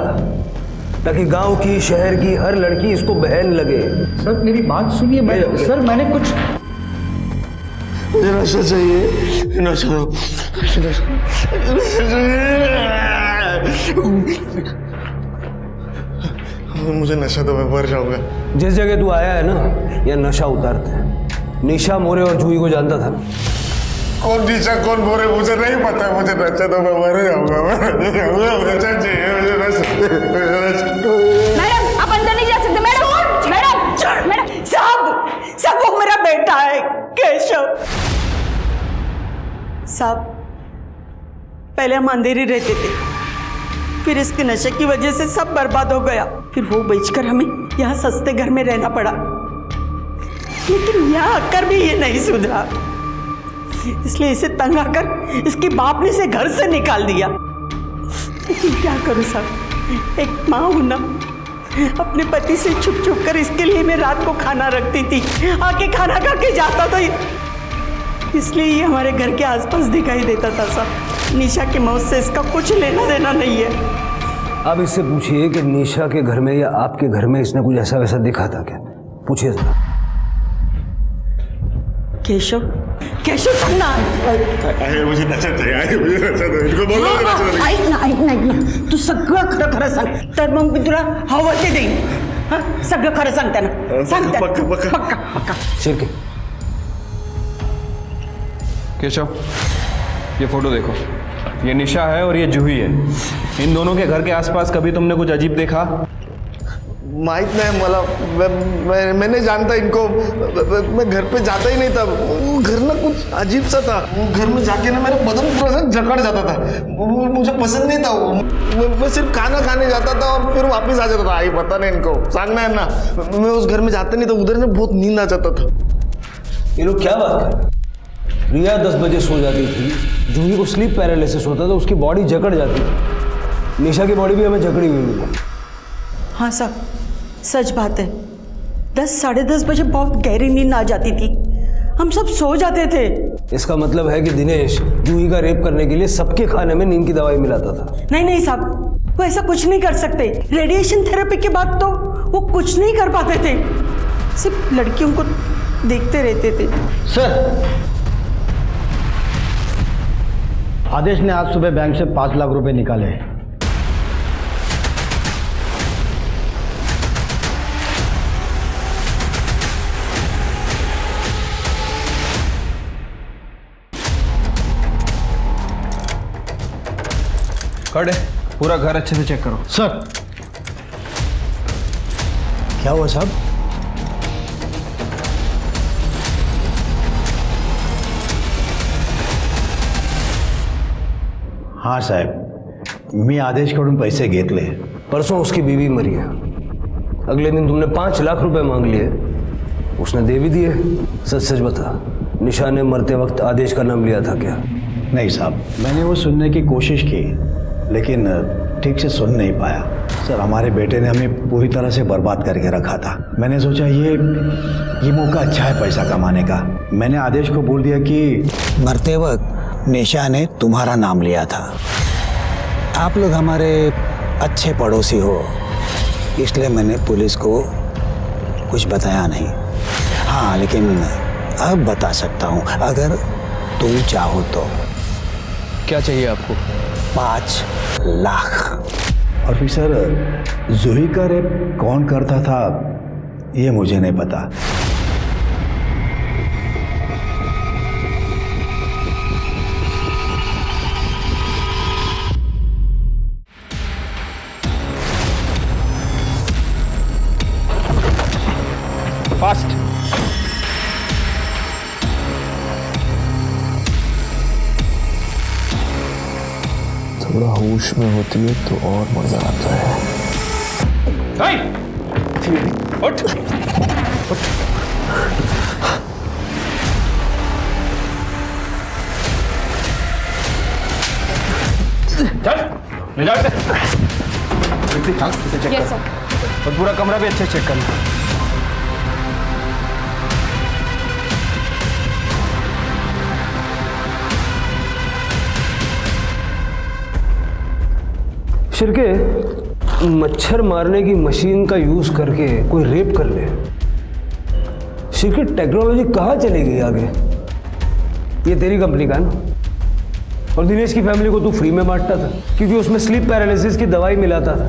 ताकि गांव की, शहर की हर लड़की इसको बहन लगे। सर मेरी बात सुनिए, सर मैंने कुछ, मुझे नशा चाहिए, नशा चाहिए। मुझे नशा तो मैं मर जाऊंगा। जिस जगह तू आया है ना, यह नशा उतारते हैं। निशा मोरे और जूही को जानता था ना? कौन निशा कौन मोरे मुझे नहीं पता। मुझे नशा तो मैं मर जाऊंगा। नशा चाहिए मुझे, मैडम आप अंदर नहीं जा सकते। मैडम मैडम मैडम साहब वो मेरा बेटा है केशव साहब। पहले हम अंधेरे रहते थे, फिर इसके नशे की वजह से सब बर्बाद हो गया। फिर वो बेचकर हमें यहाँ सस्ते घर में रहना पड़ा, लेकिन यहाँ आकर भी ये नहीं सुधरा। इसलिए इसे तंग आकर इसके बाप ने इसे घर से निकाल दिया। लेकिन क्या करूँ साहब, एक माँ हूं ना, अपने पति से छुप छुप कर इसके लिए मैं रात को खाना रखती थी, आके खाना खा के जाता था। इसलिए ये हमारे घर के आसपास दिखाई देता था साहब। निशा की मौत से इसका कुछ लेना देना नहीं है। अब इससे पूछिए कि निशा के घर में या आपके घर में इसने कुछ ऐसा वैसा दिखा था क्या? पूछिए जरा। केशव केशव सुनना, मुझे नशा चाहिए, मुझे नशा दो, इनको बोलो नशा दो। ऐक ना तू सगळं खरं खरं सांग, तर मग मी तुला हवं ते देईन। सगळं खरं सांगते ना, सांगते पक्का। शिरके, केशव ये फोटो देखो, ये निशा है और ये जूही है। इन दोनों के घर के आसपास कभी तुमने कुछ अजीब देखा? माहित नहीं मला, मैं नहीं जानता इनको। मैं घर पे जाता ही नहीं था। वो घर ना कुछ अजीब सा था। वो घर में जाके ना मेरा बदन पूरा सा जकड़ जाता था। वो मुझे पसंद नहीं था। वो मैं सिर्फ खाना खाने जाता था और फिर वापस आ जाता था। आई पता नहीं इनको, सांगना है ना। मैं उस घर में जाता नहीं था, उधर ना बहुत नींद आ जाता था। ये लोग क्या बात कर? रिया 10 बजे सो जाती थी, जूही को स्लीप पैरालिसिस होता था, उसकी बॉडी जकड़ जाती थी। निशा की बॉडी भी हमें जकड़ी हुई मिली। हाँ साहब, सच बात है। 10 साढ़े 10 बजे बहुत गहरी नींद आ जाती थी, हम सब सो जाते थे। इसका मतलब है कि दिनेश जूही का रेप करने के लिए सबके खाने में नींद की दवाई मिलाता था। नहीं साहब, वो ऐसा कुछ नहीं कर सकते। रेडिएशन थेरेपी के बाद तो वो कुछ नहीं कर पाते थे, सिर्फ लड़कियों को देखते रहते थे। सर, आदेश ने आज सुबह बैंक से 5 लाख रुपए निकाले। खड़े, पूरा घर अच्छे से चेक करो। सर, क्या हुआ साहब? हाँ साहेब, मी आदेशकडून पैसे घेतले। परसों उसकी बीवी मरी है, अगले दिन तुमने 5 लाख रुपए मांग लिए, उसने दे भी दिए। सच सच बता, निशा ने मरते वक्त आदेश का नाम लिया था क्या? नहीं साहब, मैंने वो सुनने की कोशिश की, लेकिन ठीक से सुन नहीं पाया। सर, हमारे बेटे ने हमें पूरी तरह से बर्बाद करके रखा था। मैंने सोचा ये मौका अच्छा है पैसा कमाने का। मैंने आदेश को बोल दिया कि मरते वक्त निशा ने तुम्हारा नाम लिया था। आप लोग हमारे अच्छे पड़ोसी हो, इसलिए मैंने पुलिस को कुछ बताया नहीं। हाँ, लेकिन अब बता सकता हूँ अगर तुम चाहो तो। क्या चाहिए आपको? 5 लाख। और फिर सर, जूही का रेप कौन करता था ये मुझे नहीं पता। फास्ट। थोड़ा होश में होती है तो और मजा आता है। उठ। चल, ले जा इसे। चेक कर। और पूरा कमरा भी अच्छे से चेक करना। शिरके, मच्छर मारने की मशीन का यूज करके कोई रेप कर ले, शिरके टेक्नोलॉजी कहाँ चली गई आगे? ये तेरी कंपनी का है ना? और दिनेश की फैमिली को तू फ्री में बांटता था क्योंकि उसमें स्लीप पैरालिसिस की दवाई मिलाता था।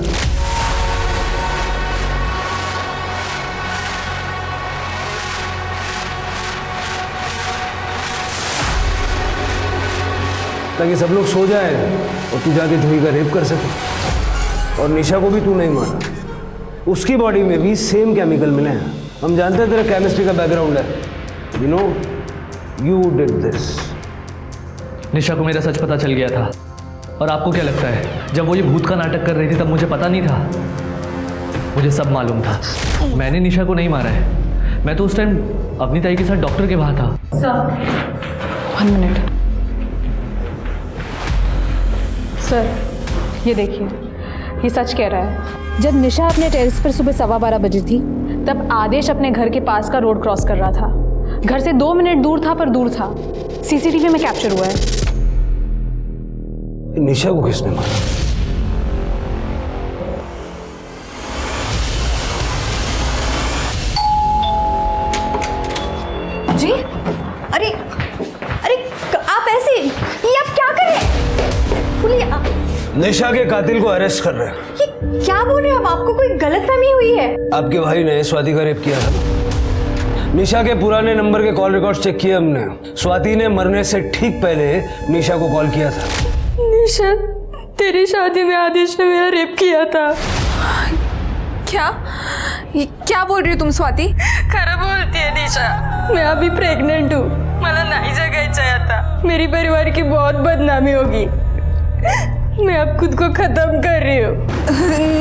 ताकि सब लोग सो जाए और तू जाके जूही का रेप कर सके। और निशा को भी तू नहीं मारा, उसकी बॉडी में भी सेम केमिकल मिले हैं। हम जानते हैं तेरा केमिस्ट्री का बैकग्राउंड है। You know you did this. Nisha को मेरा सच पता चल गया था। और आपको क्या लगता है, जब वो ये भूत का नाटक कर रही थी तब मुझे पता नहीं था? मुझे सब मालूम था। मैंने निशा को नहीं मारा है। मैं तो उस टाइम अपनी ताई के साथ डॉक्टर के वहाँ था। वन मिनट सर, ये देखिए, ये सच कह रहा है। जब निशा अपने टेरेस पर सुबह 12:15 बजे थी, तब आदेश अपने घर के पास का रोड क्रॉस कर रहा था। घर से 2 मिनट दूर था, पर दूर था। सीसीटीवी में कैप्चर हुआ है। निशा को किसने मारा? जी, अरे अरे आप ऐसे, ये आप क्या कर रहे हैं? बोलिए आप। निशा के कातिल को अरेस्ट कर रहे हैं। ये क्या बोल रहे हैं आप? आपको कोई गलतफहमी हुई है? आपके भाई ने स्वाति का रेप किया था। निशा के पुराने नंबर के कॉल रिकॉर्ड चेक किए हमने। स्वाति ने मरने से ठीक पहले निशा को कॉल किया था। निशा, तेरी शादी में आदेश ने मेरा रेप किया था। क्या? ये क्या बोल रही हो तुम स्वाति? खरा बोलती है निशा। मैं अभी प्रेग्नेंट हूँ। मला नहीं जगायचा आता। मेरी परिवार की बहुत बदनामी होगी। मैं अब खुद को खत्म कर रही हूँ।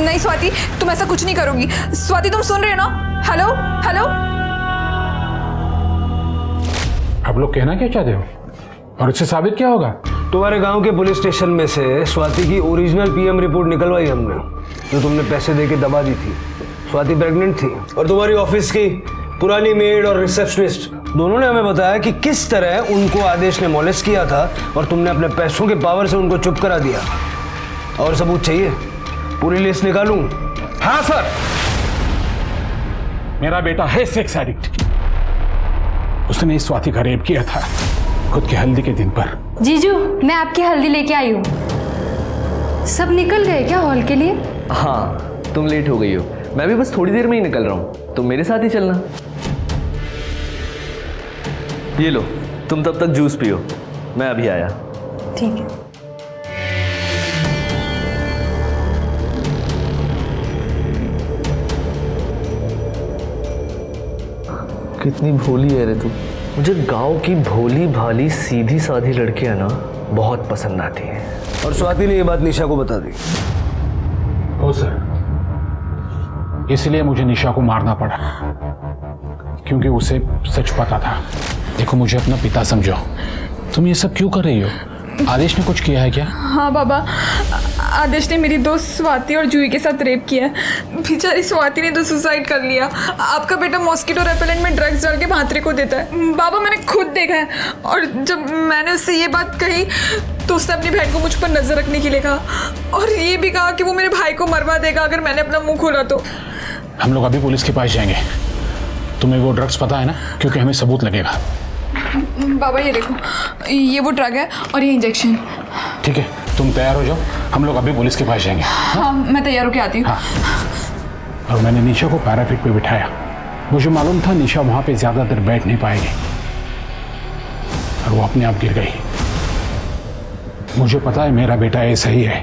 नहीं स्वाति, तुम ऐसा कुछ नहीं करोगी। स्वाति, तुम सुन रहे हो ना? Hello hello. आप लोग कहना क्या चाहते हो और उससे साबित क्या होगा? तुम्हारे गांव के पुलिस स्टेशन में से स्वाति की ओरिजिनल पीएम रिपोर्ट निकलवाई हमने, जो तुमने पैसे देके दबा दी थी। स्वाति प्रेग्नेंट थी और तुम्हारी ऑफिस की पुरानी मेड और रिसेप्शनिस्ट दोनों ने हमें बताया कि किस तरह उनको आदेश ने मॉलेस्ट किया था और तुमने अपने पैसों के पावर से उनको चुप करा दिया। और सबूत चाहिए? पूरी लिस्ट निकालूं? हाँ सर, मेरा बेटा है सेक्स एडिक्ट। उसने इस स्वाति का रेप किया था खुद की हल्दी के दिन पर। जीजू, मैं आपकी हल्दी लेके आई हूँ। सब निकल गए क्या हॉल के लिए? हाँ, तुम लेट हो गई हो। मैं भी बस थोड़ी देर में ही निकल रहा हूँ, तुम मेरे साथ ही चलना। ये लो, तुम तब तक जूस पियो, मैं अभी आया। ठीक है। कितनी भोली है रे तू। मुझे गांव की भोली भाली सीधी साधी लड़कियां ना बहुत पसंद आती हैं। और स्वाति ने ये बात निशा को बता दी। ओ सर, इसलिए मुझे निशा को मारना पड़ा, क्योंकि उसे सच पता था। देखो, मुझे अपना पिता समझो। तुम ये सब क्यों कर रही हो? आदेश ने कुछ किया है क्या? हाँ बाबा, आदेश ने मेरी दोस्त स्वाति और जूही के साथ रेप किया। बेचारी स्वाति ने तो सुसाइड कर लिया। आपका बेटा मॉस्किटो रेपेलेंट में ड्रग्स डाल के भांत्रे को देता है। बाबा, मैंने खुद देखा है। और जब मैंने उससे ये बात कही तो उसने अपनी बहन को मुझ पर नजर रखने के लिए कहा और ये भी कहा कि वो मेरे भाई को मरवा देगा अगर मैंने अपना मुंह खोला तो। हम लोग अभी पुलिस के पास जाएंगे। तुम्हें वो ड्रग्स पता है ना? क्योंकि हमें सबूत लगेगा। बाबा ये देखो, ये वो ड्रग है और ये इंजेक्शन। ठीक है, तुम तैयार हो जाओ, हम लोग अभी पुलिस के पास जाएंगे। हाँ, मैं तैयार होके आती हूँ। हाँ। और मैंने निशा को पैराफिट पे बिठाया। मुझे मालूम था निशा वहां पे ज्यादा देर बैठ नहीं पाएगी और वो अपने आप गिर गई। मुझे पता है मेरा बेटा ऐसा ही है,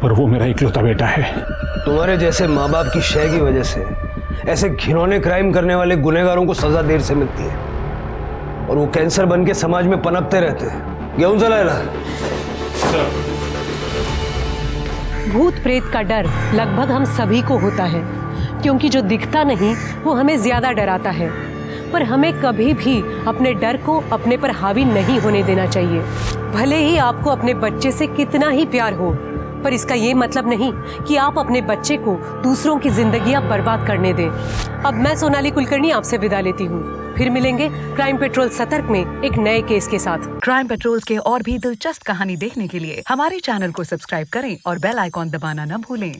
पर वो मेरा इकलौता बेटा है। तुम्हारे जैसे माँ बाप की शय की वजह से ऐसे घिनौने क्राइम करने वाले गुनहगारों को सजा देर से मिलती है और वो कैंसर बन के समाज में पनपते रहते हैं। गेहूं जलाएला। भूत प्रेत का डर लगभग हम सभी को होता है, क्योंकि जो दिखता नहीं वो हमें ज्यादा डराता है। पर हमें कभी भी अपने डर को अपने पर हावी नहीं होने देना चाहिए। भले ही आपको अपने बच्चे से कितना ही प्यार हो, पर इसका ये मतलब नहीं कि आप अपने बच्चे को दूसरों की जिंदगियां बर्बाद करने दें। अब मैं सोनाली कुलकर्णी आपसे विदा लेती हूँ। फिर मिलेंगे क्राइम पेट्रोल सतर्क में एक नए केस के साथ। क्राइम पेट्रोल के और भी दिलचस्प कहानी देखने के लिए हमारे चैनल को सब्सक्राइब करें और बेल आइकॉन दबाना न भूलें।